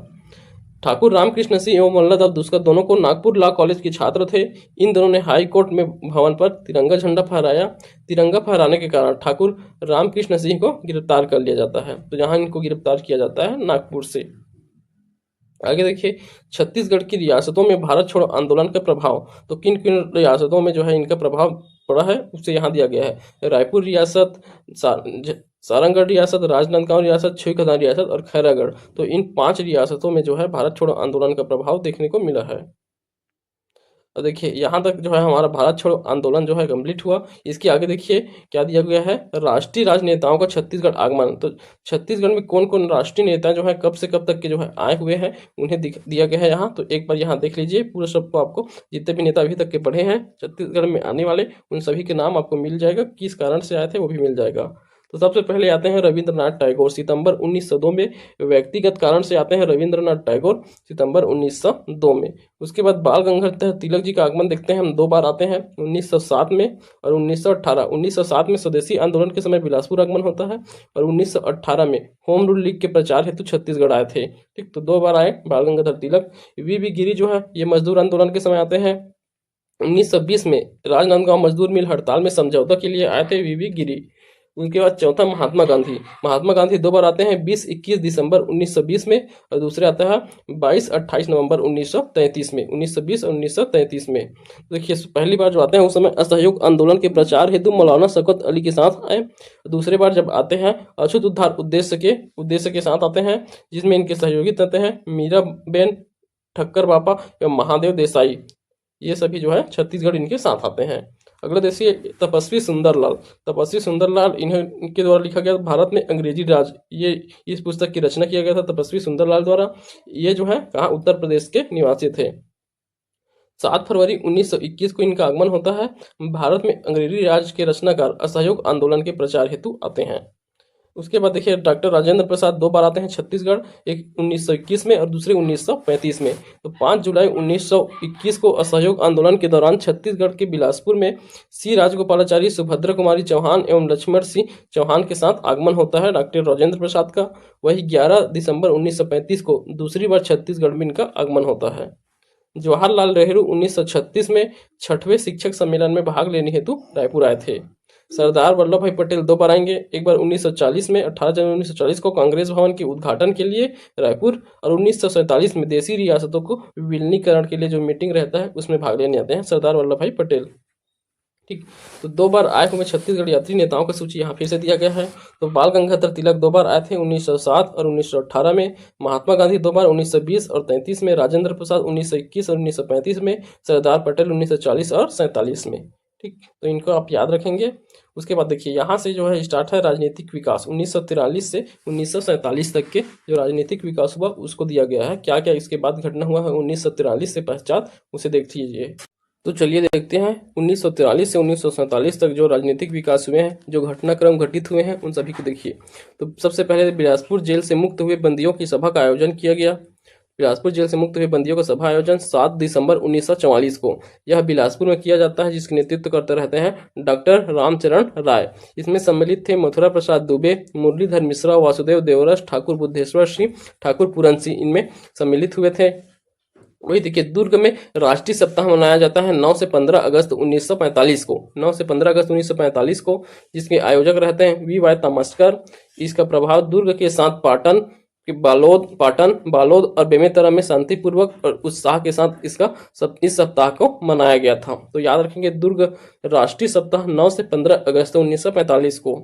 Speaker 1: ठाकुर रामकृष्ण सिंह एवं वल्लभ दुस्का दोनों को नागपुर लॉ कॉलेज के छात्र थे। इन दोनों ने हाई कोर्ट में भवन पर तिरंगा झंडा फहराया। तिरंगा फहराने के कारण ठाकुर रामकृष्ण सिंह को गिरफ्तार कर लिया जाता है। तो यहाँ इनको गिरफ्तार किया जाता है नागपुर से। आगे देखिए छत्तीसगढ़ की रियासतों में भारत छोड़ो आंदोलन का प्रभाव। तो किन किन रियासतों में जो है इनका प्रभाव पड़ा है उसे यहाँ दिया गया है। रायपुर रियासत, सारंगढ़ रियासत, राजनांदगांव रियासत, छुईखदान रियासत और खैरागढ़। तो इन 5 रियासतों में जो है भारत छोड़ो आंदोलन का प्रभाव देखने को मिला है। और देखिए यहाँ तक जो है हमारा भारत छोड़ो आंदोलन जो है कंप्लीट हुआ। इसके आगे देखिए क्या दिया गया है, राष्ट्रीय राजनेताओं का छत्तीसगढ़ आगमन। तो छत्तीसगढ़ में कौन कौन राष्ट्रीय नेता जो है कब से कब तक के जो है आए हुए हैं उन्हें दिया गया है यहाँ। तो एक बार यहाँ देख लीजिए पूरा सबको, आपको जितने भी नेता अभी तक के पढ़े हैं छत्तीसगढ़ में आने वाले उन सभी के नाम आपको मिल जाएगा, किस कारण से आए थे वो भी मिल जाएगा। तो सबसे पहले आते हैं रविंद्रनाथ टैगोर, सितंबर 1902 में। व्यक्तिगत कारण से आते हैं रविंद्रनाथ टैगोर, सितंबर 1902 में। उसके बाद बाल गंगाधर तिलक जी का आगमन देखते हैं हम 2 बार आते हैं, 1907 में और 1918। 1907 में स्वदेशी आंदोलन के समय बिलासपुर आगमन होता है और 1918 में होम रूल लीग के प्रचार हेतु छत्तीसगढ़ आए थे। ठीक, तो 2 बार आए बाल गंगाधर तिलक। वी गिरी जो है ये मजदूर आंदोलन के समय आते हैं। 1920 में राजनांदगांव मजदूर मिल हड़ताल में समझौता के लिए आए थे वी गिरी। उनके बाद चौथा महात्मा गांधी 2 बार आते हैं, 20-21 दिसंबर 1920 में और दूसरे आता है 22-28 नवंबर 1933 में। 1920 और 1933 में देखिए पहली बार जो आते हैं उस समय असहयोग आंदोलन के प्रचार हेतु मौलाना शौकत अली के साथ आए। दूसरे बार जब आते हैं अछूत उद्धार उद्देश्य के साथ आते हैं, जिसमें इनके सहयोगी रहते हैं मीराबेन ठक्कर बापा एवं महादेव देसाई। ये सभी जो है छत्तीसगढ़ इनके साथ आते हैं। अगला देखिए तपस्वी सुंदरलाल इनके द्वारा लिखा गया भारत में अंग्रेजी राज। ये इस पुस्तक की रचना किया गया था तपस्वी सुंदरलाल द्वारा। ये जो है कहाँ, उत्तर प्रदेश के निवासी थे। 7 फरवरी 1921 को इनका आगमन होता है। भारत में अंग्रेजी राज के रचनाकार असहयोग आंदोलन के प्रचार हेतु आते हैं। उसके बाद देखिए डॉक्टर राजेंद्र प्रसाद 2 बार आते हैं छत्तीसगढ़, एक 1921 में और दूसरे 1935 में। तो 5 जुलाई 1921 को असहयोग आंदोलन के दौरान छत्तीसगढ़ के बिलासपुर में सी राजगोपालाचारी, सुभद्रा कुमारी चौहान एवं लक्ष्मण सिंह चौहान के साथ आगमन होता है डॉक्टर राजेंद्र प्रसाद का। वही 11 दिसंबर 1935 को दूसरी बार छत्तीसगढ़ में इनका आगमन होता है। जवाहरलाल नेहरू 1936 में 6वें शिक्षक सम्मेलन में भाग लेने हेतु रायपुर आए थे। सरदार वल्लभ भाई पटेल 2 बार आएंगे, एक बार 1940 में 18 जनवरी 1940 को कांग्रेस भवन के उद्घाटन के लिए रायपुर और 1947 में देशी रियासतों को विलीनीकरण के लिए जो मीटिंग रहता है उसमें भाग लेने आते हैं सरदार वल्लभ भाई पटेल। ठीक। तो 2 बार आए हुए छत्तीसगढ़ यात्री नेताओं की सूची यहाँ फिर से दिया गया है। तो बाल गंगाधर तिलक 2 बार आए थे 1907 और 1918 में, महात्मा गांधी 2 बार 1920 और 33 में, राजेंद्र प्रसाद 1921 और 1935 में, सरदार पटेल 1940 और 47 में। ठीक, तो इनको आप याद रखेंगे। उसके बाद देखिए यहाँ से जो है स्टार्ट है राजनीतिक विकास 1943 से 1947 तक के जो राजनीतिक विकास हुआ उसको दिया गया है। क्या क्या इसके बाद घटना हुआ है 1943 से पश्चात, उसे देख लीजिए। तो चलिए देखते हैं 1943 से 1947 तक जो राजनीतिक विकास हुए हैं, जो घटनाक्रम घटित हुए हैं, उन सभी को देखिए। तो सबसे पहले बिलासपुर जेल से मुक्त हुए बंदियों की सभा का आयोजन किया गया। बिलासपुर जेल से मुक्त हुए बंदियों का सभा आयोजन 7 दिसंबर 1944 को यह बिलासपुर में किया जाता है, जिसके नेतृत्व करते रहते हैं डॉक्टर रामचरण राय। इसमें सम्मिलित थे मथुरा प्रसाद दुबे, मुरलीधर मिश्रा, वासुदेव देवरस, ठाकुर बुद्धेश्वर सिंह, ठाकुर पूरन सिंह इनमें सम्मिलित हुए थे। वही देखिए दुर्ग में राष्ट्रीय सप्ताह मनाया जाता है 9 से 15 अगस्त 1945 को, 9 से 15 अगस्त 1945 को, जिसके आयोजक रहते हैं वी.वाई. तामस्कर। इसका प्रभाव दुर्ग के साथ पाटन, बालोद और बेमेतरा में शांतिपूर्वक और उत्साह के साथ इस सप्ताह को मनाया गया था। तो याद रखेंगे दुर्ग राष्ट्रीय सप्ताह 9 से 15 अगस्त 1945 को।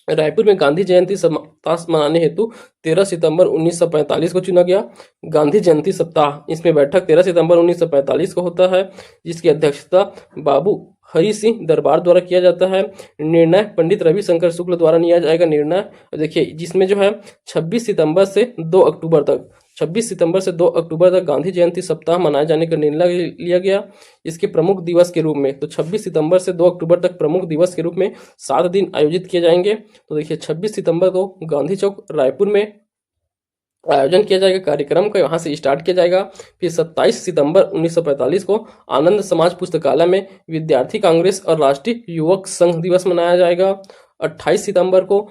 Speaker 1: रायपुर में गांधी जयंती सप्ताह मनाने हेतु 13 सितंबर 1945 को चुना गया। गांधी जयंती सप्ताह, इसमें बैठक 13 सितंबर 1945 को होता है, जिसकी अध्यक्षता बाबू हरि सिंह दरबार द्वारा किया जाता है। निर्णय पंडित रविशंकर शुक्ल द्वारा लिया जाएगा निर्णय। देखिए जिसमें जो है 26 सितंबर से 2 अक्टूबर तक गांधी जयंती सप्ताह मनाए जाने का निर्णय लिया गया इसके प्रमुख दिवस के रूप में। तो 26 सितंबर से 2 अक्टूबर तक प्रमुख दिवस के रूप में 7 दिन आयोजित किए जाएंगे। तो देखिए 26 सितंबर को गांधी चौक रायपुर में आयोजन किया जाएगा, कार्यक्रम का यहाँ से स्टार्ट किया जाएगा। फिर 27 सितंबर 1945 को आनंद समाज पुस्तकालय में विद्यार्थी कांग्रेस और राष्ट्रीय युवक संघ दिवस मनाया जाएगा। 28 सितंबर को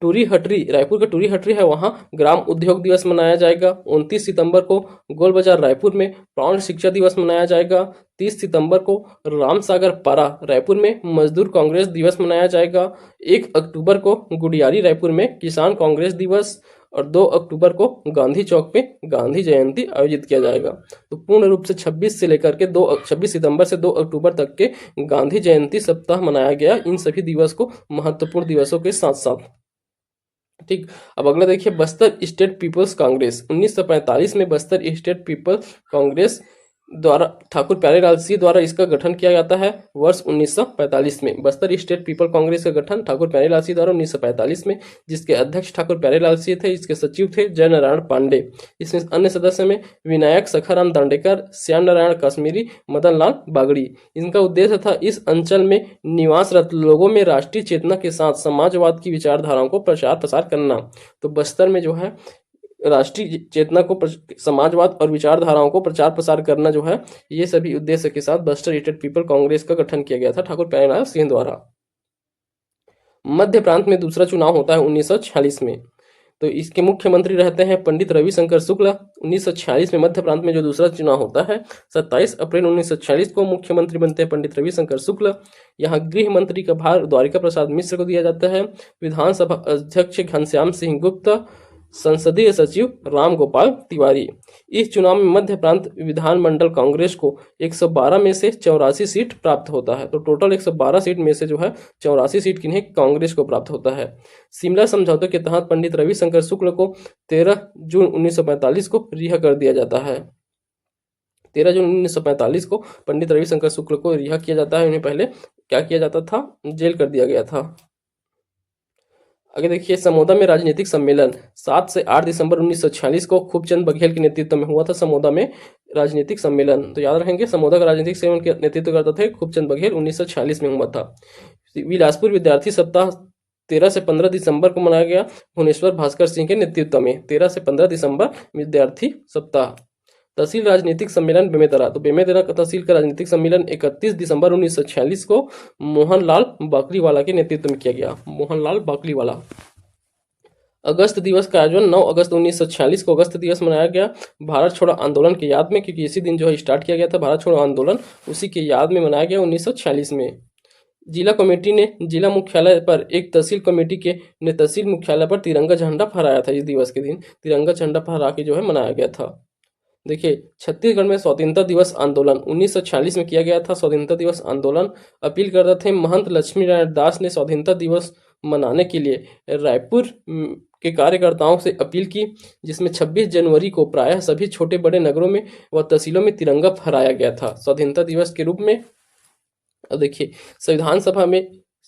Speaker 1: टूरी हटरी, रायपुर का टूरी हटरी है वहाँ ग्राम उद्योग दिवस मनाया जाएगा। 29 सितंबर को गोल बाजार रायपुर में प्रौढ़ शिक्षा दिवस मनाया जाएगा। 30 सितंबर को रामसागर पारा रायपुर में मजदूर कांग्रेस दिवस मनाया जाएगा। 1 अक्टूबर को गुडियारी रायपुर में किसान कांग्रेस दिवस और 2 अक्टूबर को गांधी चौक पे गांधी जयंती आयोजित किया जाएगा। तो पूर्ण रूप से 26 से लेकर के 26 सितंबर से 2 अक्टूबर तक के गांधी जयंती सप्ताह मनाया गया, इन सभी दिवस को महत्वपूर्ण दिवसों के साथ साथ। ठीक, अब अगला देखिए बस्तर स्टेट पीपल्स कांग्रेस 1945 में बस्तर स्टेट पीपल्स कांग्रेस द्वारा ठाकुर प्यारेलाल सिंह द्वारा इसका गठन किया जाता है वर्ष 1945 में। बस्तर स्टेट पीपल कांग्रेस का गठन ठाकुर प्यारेलाल सिंह द्वारा 1945 में, जिसके अध्यक्ष ठाकुर प्यारेलाल सिंह थे। इसके सचिव थे जय नारायण पांडे। इसमें अन्य सदस्य में विनायक सखाराम दांडेकर, श्याम नारायण कश्मीरी, मदन लाल बागड़ी। इनका उद्देश्य था इस अंचल में निवासरत लोगों में राष्ट्रीय चेतना के साथ समाजवाद की विचारधाराओं को प्रचार प्रसार करना। तो बस्तर में जो है राष्ट्रीय चेतना को, समाजवाद और विचारधाराओं को प्रचार प्रसार करना जो है, ये सभी उद्देश्य के साथ बस्तर स्टेट पीपल कांग्रेस का गठन किया गया था ठाकुर प्यारेलाल सिंह द्वारा। मध्य प्रांत में दूसरा चुनाव होता है 1946 में। तो इसके मुख्यमंत्री रहते हैं पंडित रविशंकर शुक्ल। 1946 में मध्य प्रांत में जो दूसरा चुनाव होता है 27 अप्रैल 1946 को मुख्यमंत्री बनते हैं पंडित रविशंकर शुक्ल। यहाँ गृह मंत्री का भार द्वारिका प्रसाद मिश्र को दिया जाता है। विधानसभा अध्यक्ष घनश्याम सिंह गुप्ता, संसदीय सचिव राम गोपाल तिवारी। इस चुनाव में मध्य प्रांत विधानमंडल कांग्रेस को 112 में से 84 सीट प्राप्त होता है। तो टोटल 112 सीट में से जो है 84 सीट किन्हें कांग्रेस को प्राप्त होता है। शिमला समझौते के तहत पंडित रविशंकर शुक्ल को 13 जून 1945 को रिहा कर दिया जाता है। 13 जून 1945 को पंडित रविशंकर शुक्ल को रिहा किया जाता है। उन्हें पहले क्या किया जाता था, जेल कर दिया गया था। आगे देखिए समोदा में राजनीतिक सम्मेलन 7 से 8 दिसंबर 1946 को खूबचंद बघेल के नेतृत्व में हुआ था। समोदा में राजनीतिक सम्मेलन, तो याद रखेंगे समोदा का राजनीतिक सम्मेलन के नेतृत्व करते थे खूबचंद बघेल। 1946 में हुआ था। बिलासपुर विद्यार्थी सप्ताह 13 से 15 दिसंबर को मनाया गया भुवनेश्वर भास्कर सिंह के नेतृत्व में। 13 से 15 दिसंबर विद्यार्थी सप्ताह। तहसील राजनीतिक सम्मेलन बेमेतरा, तो बेमेतरा का तहसील का राजनीतिक सम्मेलन 31 दिसंबर 1946 को मोहनलाल बाकलीवाला के नेतृत्व में किया गया। मोहनलाल बाकलीवाला। अगस्त दिवस का आयोजन 9 अगस्त 1946 को अगस्त दिवस मनाया गया भारत छोड़ो आंदोलन की याद में, क्योंकि इसी दिन जो है स्टार्ट किया गया था भारत छोड़ो आंदोलन, उसी की याद में मनाया गया 1946 में। जिला कमेटी ने जिला मुख्यालय पर एक तहसील कमेटी के ने तहसील मुख्यालय पर तिरंगा झंडा फहराया था। इस दिवस के दिन तिरंगा झंडा फहरा के जो है मनाया गया था। देखिए, छत्तीसगढ़ में स्वतंत्रता दिवस आंदोलन 1946 में किया गया था। स्वतंत्रता दिवस आंदोलन अपील कर रहे थे महंत लक्ष्मी नारायण दास ने स्वतंत्रता दिवस मनाने के लिए रायपुर के कार्यकर्ताओं से अपील की, जिसमें 26 जनवरी को प्रायः सभी छोटे बड़े नगरों में व तहसीलों में तिरंगा फहराया गया था स्वतंत्रता दिवस के रूप में। अब देखिए, संविधान सभा में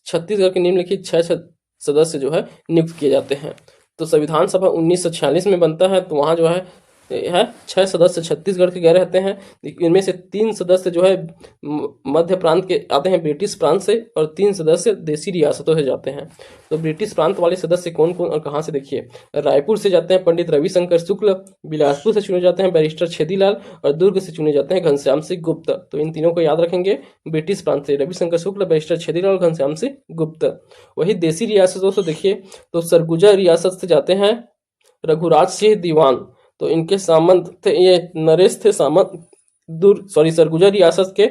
Speaker 1: छत्तीसगढ़ के निम्नलिखित 6 सदस्य जो है नियुक्त किए जाते हैं। तो संविधान सभा 1946 में बनता है, तो वहाँ जो है 6 सदस्य छत्तीसगढ़ के गए रहते हैं। इनमें से 3 सदस्य जो है मध्य प्रांत के आते हैं, ब्रिटिश प्रांत से, और 3 सदस्य देसी रियासतों से जाते हैं। तो ब्रिटिश प्रांत वाले सदस्य कौन कौन और कहाँ से, देखिए, रायपुर से जाते हैं पंडित रविशंकर शुक्ल, बिलासपुर से चुने जाते हैं बैरिस्टर छेदीलाल, और दुर्ग से चुने जाते हैं घनश्याम सिंह गुप्त। तो इन तीनों को याद रखेंगे, ब्रिटिश प्रांत से रविशंकर शुक्ल, बैरिस्टर छेदीलाल और घनश्याम सिंह गुप्त। वही देसी रियासतों से देखिए, तो सरगुजा रियासत से जाते हैं रघुराज सिंह दीवान, तो इनके सामंत थे, ये नरेश थे सामंत, सरगुजा रियासत के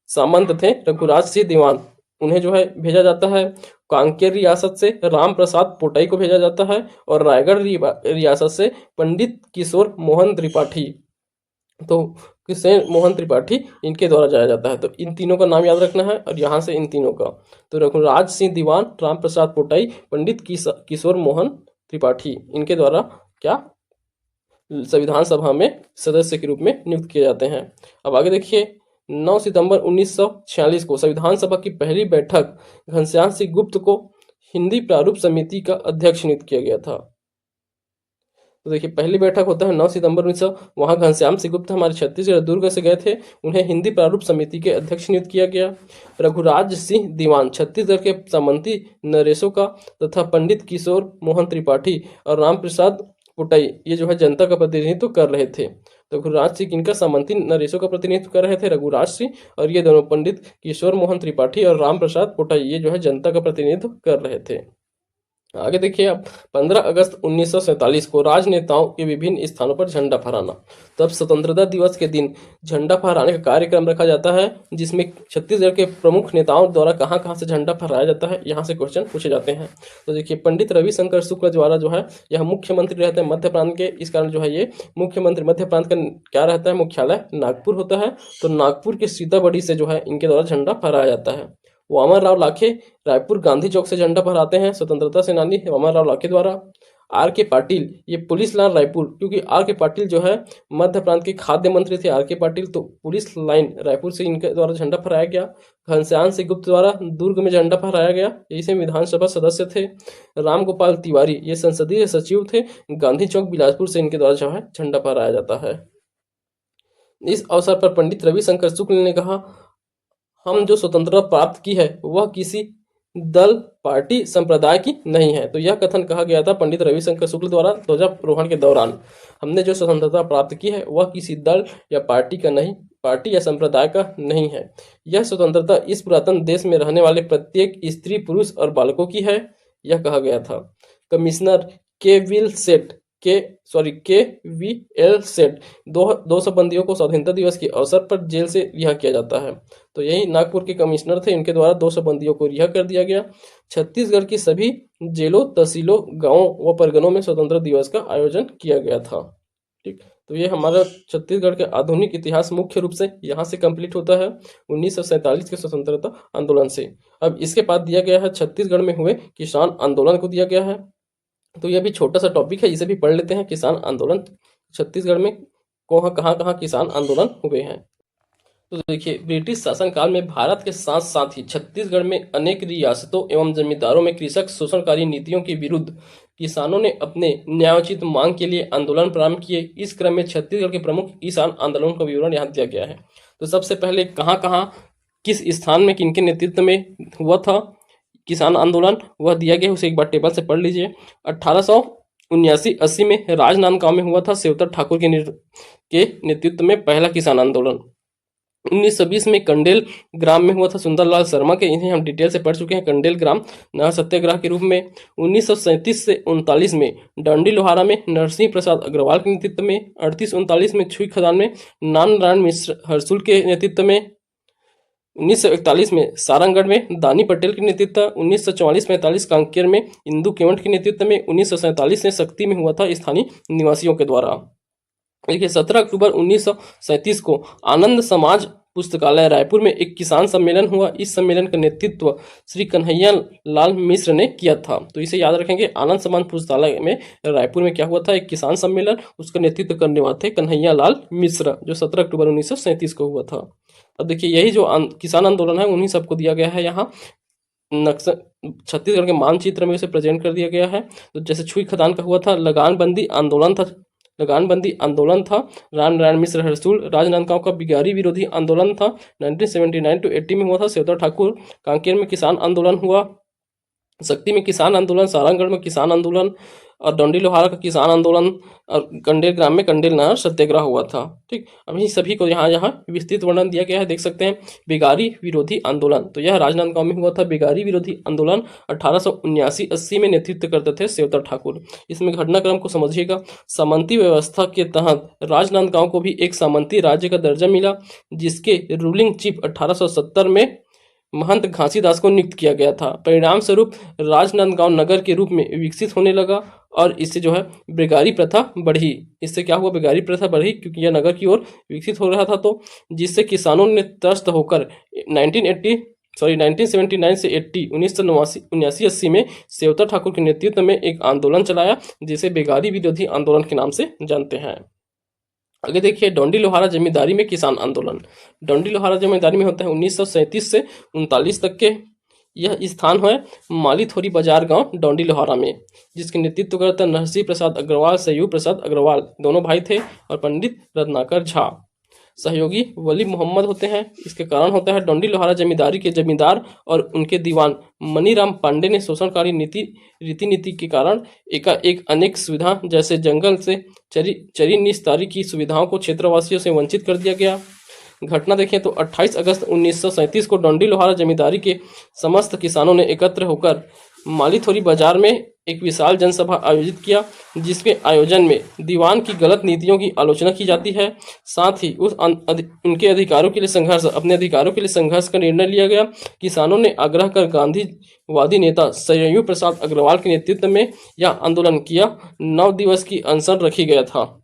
Speaker 1: सामंत थे रघुराज सिंह दीवान। उन्हें जो है भेजा जाता है। कांकेर रियासत से राम प्रसाद पोटाई को भेजा जाता है, और रायगढ़ रियासत से पंडित किशोर मोहन त्रिपाठी, तो किशोर मोहन त्रिपाठी इनके द्वारा जाया जाता है। तो इन तीनों का नाम याद रखना है, और यहाँ से इन तीनों का, तो रघुराज सिंह दीवान, राम प्रसाद पोटाई, पंडित किशोर मोहन त्रिपाठी, इनके द्वारा क्या संविधान सभा में सदस्य के रूप में नियुक्त किए जाते हैं। अब आगे देखिए, 9 सितंबर 1946 को संविधान सभा की पहली बैठक घनश्याम सिंह गुप्त को हिंदी प्रारूप समिति का अध्यक्ष नियुक्त किया गया था। तो देखिए, पहली बैठक होता है 9 सितंबर 1900, वहां घनश्याम सिंह गुप्त हमारे छत्तीसगढ़ दुर्ग से गए थे, उन्हें हिंदी प्रारूप समिति के अध्यक्ष नियुक्त किया गया। रघुराज सिंह दीवान छत्तीसगढ़ के सामंती नरेशों का, तथा पंडित किशोर मोहन त्रिपाठी और राम प्रसाद पोटाई ये जो है जनता का प्रतिनिधित्व कर रहे थे। तो रघुराज सिंह इनका सामंती नरेशों का प्रतिनिधित्व कर रहे थे, रघुराज सिंह, और ये दोनों पंडित किशोर मोहन त्रिपाठी और राम प्रसाद पोटाई ये जो है जनता का प्रतिनिधित्व कर रहे थे। आगे देखिए आप, 15 अगस्त 1947 को राजनेताओं के विभिन्न स्थानों पर झंडा फहराना। तब स्वतंत्रता दिवस के दिन झंडा फहराने का कार्यक्रम रखा जाता है, जिसमें छत्तीसगढ़ के प्रमुख नेताओं द्वारा कहां कहां से झंडा फहराया जाता है, यहां से क्वेश्चन पूछे जाते हैं। तो देखिए, पंडित रविशंकर शुक्ल द्वारा जो है यह मुख्यमंत्री रहते हैं मध्य प्रांत के, इस कारण जो है ये मुख्यमंत्री मध्य प्रांत का क्या रहता है, मुख्यालय नागपुर होता है। तो नागपुर के सीताबड़ी से जो है इनके द्वारा झंडा फहराया जाता है। वामन राव लाखे रायपुर गांधी चौक से झंडा फहराते हैं, स्वतंत्रता सेनानी वामन राव लाखे द्वारा। आर के पाटिल ये पुलिस लाइन रायपुर, क्योंकि आर के पाटिल जो है मध्य प्रांत के खाद्य मंत्री थे आर के पाटिल, तो पुलिस लाइन रायपुर से इनके द्वारा झंडा फहराया गया। घनश्याम सिंह गुप्त द्वारा दुर्ग में झंडा फहराया गया, इसे विधानसभा सदस्य थे। राम गोपाल तिवारी ये संसदीय सचिव थे, गांधी चौक बिलासपुर से इनके द्वारा जो है झंडा फहराया जाता है। इस अवसर पर पंडित रविशंकर शुक्ल ने कहा, हम जो स्वतंत्रता प्राप्त की है वह किसी दल पार्टी संप्रदाय की नहीं है। तो यह कथन कहा गया था पंडित रविशंकर शुक्ल द्वारा ध्वजारोहण के दौरान। हमने जो स्वतंत्रता प्राप्त की है वह किसी दल या पार्टी का नहीं, पार्टी या संप्रदाय का नहीं है। यह स्वतंत्रता इस पुरातन देश में रहने वाले प्रत्येक स्त्री, पुरुष और बालकों की है, यह कहा गया था। कमिश्नर के वी एल सेट 200 बंदियों को स्वतंत्रता दिवस के अवसर पर जेल से रिहा किया जाता है। तो यही नागपुर के कमिश्नर थे, इनके द्वारा 200 बंदियों को रिहा कर दिया गया। छत्तीसगढ़ की सभी जेलों, तहसीलों, गांवों व परगनों में स्वतंत्रता दिवस का आयोजन किया गया था। ठीक, तो ये हमारा छत्तीसगढ़ के आधुनिक इतिहास मुख्य रूप से यहाँ से कंप्लीट होता है 1947 के स्वतंत्रता आंदोलन से। अब इसके बाद दिया गया है छत्तीसगढ़ में हुए किसान आंदोलन को दिया गया है। तो यह भी छोटा सा टॉपिक है, इसे भी पढ़ लेते हैं। किसान आंदोलन छत्तीसगढ़ में कहाँ कहाँ किसान आंदोलन हुए हैं। तो देखिए, ब्रिटिश शासनकाल में भारत के साथ साथ ही छत्तीसगढ़ में अनेक रियासतों एवं जमींदारों में कृषक शोषणकारी नीतियों के विरुद्ध किसानों ने अपने न्यायोचित मांग के लिए आंदोलन प्रारंभ किए। इस क्रम में छत्तीसगढ़ के प्रमुख किसान आंदोलन का विवरण यहाँ दिया गया है। तो सबसे पहले कहाँ किस स्थान में किनके नेतृत्व में हुआ था किसान आंदोलन, वह दिया गया, उसे एक बार टेबल से पढ़ लीजिए। 1879-80 में राजनांदगांव में हुआ था सेवतर ठाकुर के नेतृत्व में पहला किसान आंदोलन। 1920 में कंडेल ग्राम में हुआ था सुंदरलाल शर्मा के, इन्हें हम डिटेल से पढ़ चुके हैं, कंडेल ग्राम नया सत्याग्रह के रूप में। 1937 से 39 में डंडी लोहारा में नरसिंह प्रसाद अग्रवाल के नेतृत्व में। 38-39 में छुई खदान में नारायण मिश्र हरसुल के नेतृत्व में। 1941 में सारंगगढ़ में दानी पटेल के नेतृत्व। 1944-45 कांकेर में इंदू केवट के नेतृत्व में। 1947 में शक्ति में हुआ था स्थानीय निवासियों के द्वारा। देखिए 17 अक्टूबर 1937 को आनंद समाज पुस्तकालय रायपुर में एक किसान सम्मेलन हुआ। इस सम्मेलन का नेतृत्व श्री कन्हैया लाल मिश्र ने किया था। तो इसे याद रखेंगे, आनंद समाज पुस्तकालय में रायपुर में क्या हुआ था, एक किसान सम्मेलन, उसका नेतृत्व करने वाले थे कन्हैया लाल मिश्र, जो 17 अक्टूबर 1937 को हुआ था। अब देखिए यही जो किसान आंदोलन है उन्हीं सबको दिया गया है यहाँ नक्शा, छत्तीसगढ़ के मानचित्र में उसे प्रेजेंट कर दिया गया है। तो जैसे छुई खदान का हुआ था, लगानबंदी आंदोलन था, रामनारायण मिश्र हरसूल, राजनांदगांव का बिगारी विरोधी आंदोलन था, 1979 टू 80 में हुआ था, सेवता ठाकुर, कांकेर में किसान आंदोलन हुआ, शक्ति में किसान आंदोलन, सारंगढ़ में किसान आंदोलन, और डंडी लोहारा का किसान आंदोलन, और कंडेल ग्राम में कंडेल नहर सत्याग्रह हुआ था। ठीक, अब इन सभी को यहाँ यहाँ विस्तृत वर्णन दिया गया है, देख सकते हैं। बिगारी विरोधी आंदोलन, तो यह राजनांदगांव में हुआ था। बिगारी विरोधी आंदोलन 1879-80 में नेतृत्व करते थे सेवता ठाकुर। इसमें घटनाक्रम को समझिएगा। सामंती व्यवस्था के तहत राजनांदगांव को भी एक सामंती राज्य का दर्जा मिला, जिसके रूलिंग चीफ 1870 में महंत घासीदास को नियुक्त किया गया था। परिणाम स्वरूप राजनांदगांव नगर के रूप में विकसित होने लगा और इससे जो है बेगारी प्रथा बढ़ी। इससे क्या हुआ, बेगारी प्रथा बढ़ी, क्योंकि यह नगर की ओर विकसित हो रहा था। तो जिससे किसानों ने त्रस्त होकर 1979 से 1979-80 में सेवता ठाकुर के नेतृत्व में एक आंदोलन चलाया, जिसे बेगारी विरोधी आंदोलन के नाम से जानते हैं। आगे देखिए, डोंडी लोहारा जमींदारी में किसान आंदोलन। डोंडी लोहारा जमींदारी में होता है 1937 से 39 तक के। यह स्थान है मालीथोरी बाजार गांव डोंडी लोहारा में, जिसके नेतृत्व करता नरसिंह प्रसाद अग्रवाल, सयूर प्रसाद अग्रवाल, दोनों भाई थे, और पंडित रत्नाकर झा। सहयोगी वली मोहम्मद होते हैं। इसके कारण होता है डोंडी लोहारा जमींदारी के जमींदार और उनके दीवान मनीराम पांडे ने शोषणकारी रीति नीति के कारण एकाएक अनेक सुविधा जैसे जंगल से चरी निस्तारी की सुविधाओं को क्षेत्रवासियों से वंचित कर दिया गया। घटना देखें तो 28 अगस्त 1937 को डोंडी लोहारा जमींदारी के समस्त किसानों ने एकत्र होकर मालीथोरी बाजार में एक विशाल जनसभा आयोजित किया, जिसके आयोजन में दीवान की गलत नीतियों की आलोचना की जाती है। साथ ही उनके अधिकारों के लिए संघर्ष का निर्णय लिया गया। किसानों ने आग्रह कर गांधीवादी नेता सरयू प्रसाद अग्रवाल के नेतृत्व में यह आंदोलन किया। 9 दिवस की अनशन रखी गया था।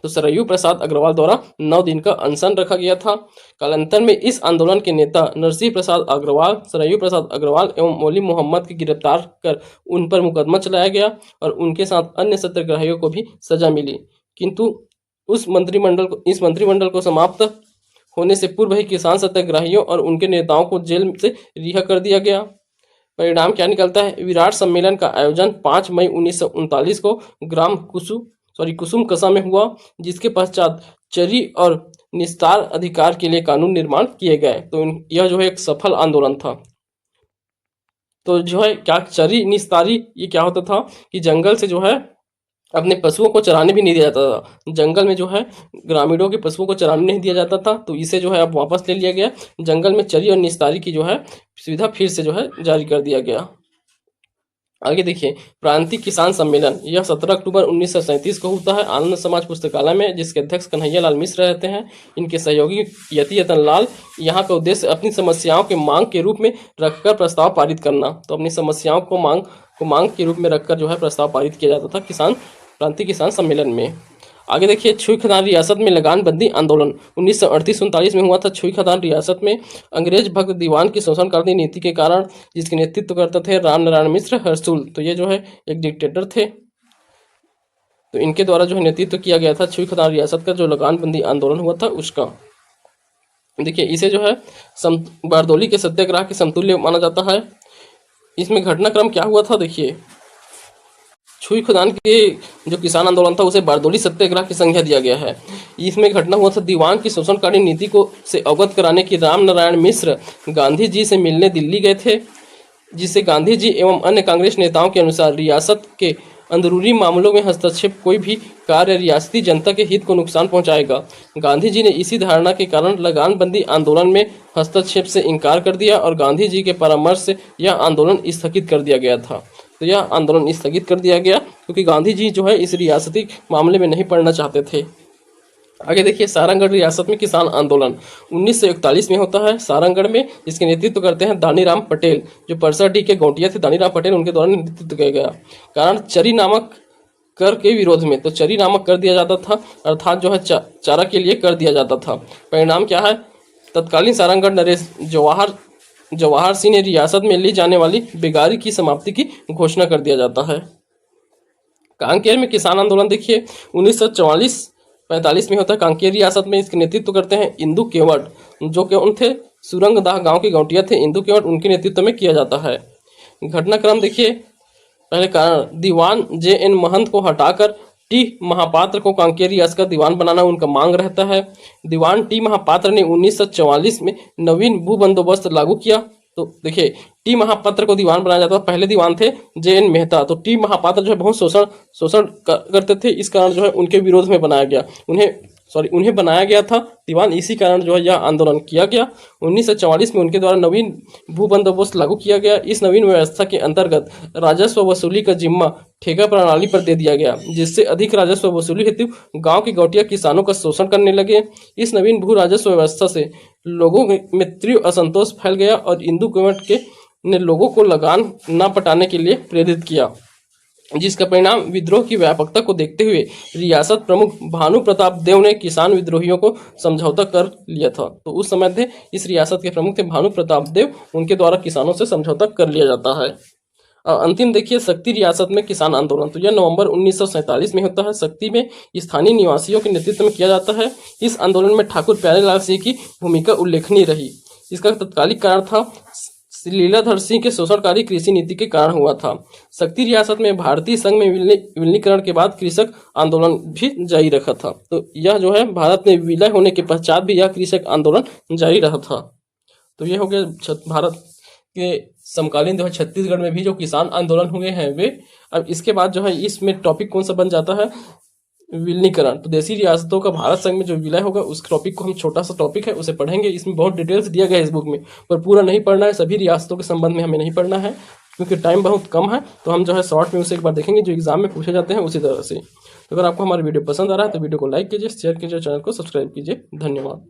Speaker 1: तो सरयू प्रसाद अग्रवाल द्वारा 9 दिन का अनशन रखा गया था। कालांतर में इस आंदोलन के नेता नरसिंह प्रसाद अग्रवाल, सरयू प्रसाद अग्रवाल एवं मौली मोहम्मद की गिरफ्तार कर उन पर मुकदमा चलाया गया और उनके साथ अन्य सत्याग्रहियों को भी सजा मिली। किंतु इस मंत्रिमंडल को समाप्त होने से पूर्व ही किसान सत्याग्रहियों और उनके नेताओं को जेल से रिहा कर दिया गया। परिणाम क्या निकलता है, विराट सम्मेलन का आयोजन 5 मई 1939 को ग्राम कुसुम कसा में हुआ, जिसके पश्चात चरी और निस्तार अधिकार के लिए कानून निर्माण किए गए। तो यह जो है एक सफल आंदोलन था। तो जो है क्या चरी निस्तारी, ये क्या होता था कि जंगल से जो है अपने पशुओं को चराने भी नहीं दिया जाता था। जंगल में जो है ग्रामीणों के पशुओं को चराने नहीं दिया जाता था, तो इसे जो है अब वापस ले लिया गया। जंगल में चरी और निस्तारी की जो है सुविधा फिर से जो है जारी कर दिया गया। आगे देखिए, प्रांतीय किसान सम्मेलन, यह 17 अक्टूबर 1937 को होता है आनंद समाज पुस्तकालय में, जिसके अध्यक्ष कन्हैया लाल मिश्र रहते हैं। इनके सहयोगी यति यतन लाल। यहाँ का उद्देश्य अपनी समस्याओं के मांग के रूप में रखकर प्रस्ताव पारित करना। तो अपनी समस्याओं को मांग के रूप में रखकर जो है प्रस्ताव पारित किया जाता था प्रांतीय किसान सम्मेलन में। आगे देखिए, छुई खदान रियासत में लगानबंदी आंदोलन 1938-39 में हुआ था। छुई खदान रियासत में अंग्रेज भक्त दीवान की शोषणकारी नीति के कारण, जिसके नेतृत्व करते थे रामनारायण मिश्र हरसूल, तो ये जो है एक डिक्टेटर थे। तो इनके द्वारा जो है नेतृत्व किया गया था छुई खदान रियासत का, जो लगानबंदी आंदोलन हुआ था उसका। देखिए, इसे जो है बारदोली के सत्याग्रह के समतुल्य माना जाता है। इसमें घटनाक्रम क्या हुआ था, देखिए, छुई खदान के जो किसान आंदोलन था उसे बारदोली सत्याग्रह की संज्ञा दिया गया है। इसमें घटना हुआ था, दीवान की शोषणकारी नीति को से अवगत कराने की रामनारायण मिश्र गांधी जी से मिलने दिल्ली गए थे, जिससे गांधी जी एवं अन्य कांग्रेस नेताओं के अनुसार रियासत के अंदरूनी मामलों में हस्तक्षेप कोई भी कार्य रियासती जनता के हित को नुकसान पहुंचाएगा। गांधी जी ने इसी धारणा के कारण लगानबंदी आंदोलन में हस्तक्षेप से इनकार कर दिया और गांधी जी के परामर्श से यह आंदोलन स्थगित कर दिया गया था। तो यह आंदोलन स्थगित कर दिया गया क्योंकि गांधी जी जो है इस रियासती मामले में नहीं पढ़ना चाहते थे। आगे देखिए, सारंगढ़ रियासत में किसान आंदोलन 1941 में होता है सारंगढ़ में, जिसके नेतृत्व करते हैं दानीराम पटेल, जो परसाडी के गौटिया थे दानीराम पटेल, उनके द्वारा नेतृत्व किया गया। कारण चरी नामक कर के विरोध में, तो चरी नामक कर दिया जाता था, अर्थात जो है चारा के लिए कर दिया जाता था। परिणाम क्या है? तत्कालीन सारंगढ़ नरेश जवाहर सिंह ने रियासत में ली जाने वाली बेगारी की समाप्ति की घोषणा कर दिया जाता है। कांकेर में किसान आंदोलन देखिए 1944-45 में होता है। कांकेर रियासत में इसका नेतृत्व करते हैं इंदु केवट, जो कि उन थे सुरंगदाह गांव के गौटिया थे इंदु केवट, उनके नेतृत्व में किया जाता है। घटनाक्रम देखिए, पहले कारण दीवान JN महंत को हटाकर टी महापात्र को कांकेर रियासत का दीवान बनाना उनका मांग रहता है। दीवान टी महापात्र ने 1944 में नवीन भू बंदोबस्त लागू किया। तो देखिए, टी महापात्र को दीवान बनाया जाता था, पहले दीवान थे JN मेहता। तो टी महापात्र जो है बहुत शोषण करते थे, इस कारण जो है उनके विरोध में बनाया गया, उन्हें बनाया गया था दीवान। इसी कारण जो है यह आंदोलन किया गया। 1944 में उनके द्वारा नवीन भू बंदोबस्त लागू किया गया। इस नवीन व्यवस्था के अंतर्गत राजस्व वसूली का जिम्मा ठेका प्रणाली पर दे दिया गया, जिससे अधिक राजस्व वसूली हेतु गांव के गौटिया किसानों का शोषण करने लगे। इस नवीन भू राजस्व व्यवस्था से लोगों में तीव्र असंतोष फैल गया और इंदु केवट ने लोगों को लगान न पटाने के लिए प्रेरित किया, जिसका परिणाम विद्रोह की व्यापकता को देखते हुए रियासत प्रमुख भानु प्रताप देव ने किसान विद्रोहियों को समझौता कर लिया था। तो उस समय थे इस रियासत के प्रमुख थे भानु प्रताप देव, उनके द्वारा किसानों से समझौता कर लिया जाता है। अंतिम देखिए, शक्ति रियासत में किसान आंदोलन, तो यह नवंबर 1947 में होता है। शक्ति में स्थानीय निवासियों के नेतृत्व में किया जाता है। इस आंदोलन में ठाकुर प्यारेलाल सिंह की भूमिका उल्लेखनीय रही। इसका तत्कालिक कारण था लीलाधर सिंह के शोषणकारी कृषि नीति के कारण हुआ था। शक्ति रियासत में भारतीय संघ में विलीनीकरण के बाद कृषक आंदोलन भी जारी रखा था। तो यह जो है भारत में विलय होने के पश्चात भी यह कृषक आंदोलन जारी रहा था। तो ये हो गया भारत के समकालीन जो है छत्तीसगढ़ में भी जो किसान आंदोलन हुए हैं वे। अब इसके बाद जो है इसमें टॉपिक कौन सा बन जाता है? विलीनीकरण। तो देशी रियासतों का भारत संघ में जो विलय होगा उस टॉपिक को हम, छोटा सा टॉपिक है उसे पढ़ेंगे। इसमें बहुत डिटेल्स दिया गया है इस बुक में, पर पूरा नहीं पढ़ना है, सभी रियासतों के संबंध में हमें नहीं पढ़ना है क्योंकि टाइम बहुत कम है। तो हम जो है शॉर्ट में उसे एक बार देखेंगे जो एग्जाम में पूछे जाते हैं उसी तरह से। तो अगर आपको हमारी वीडियो पसंद आ रहा है तो वीडियो को लाइक कीजिए, शेयर कीजिए, चैनल को सब्सक्राइब कीजिए। धन्यवाद।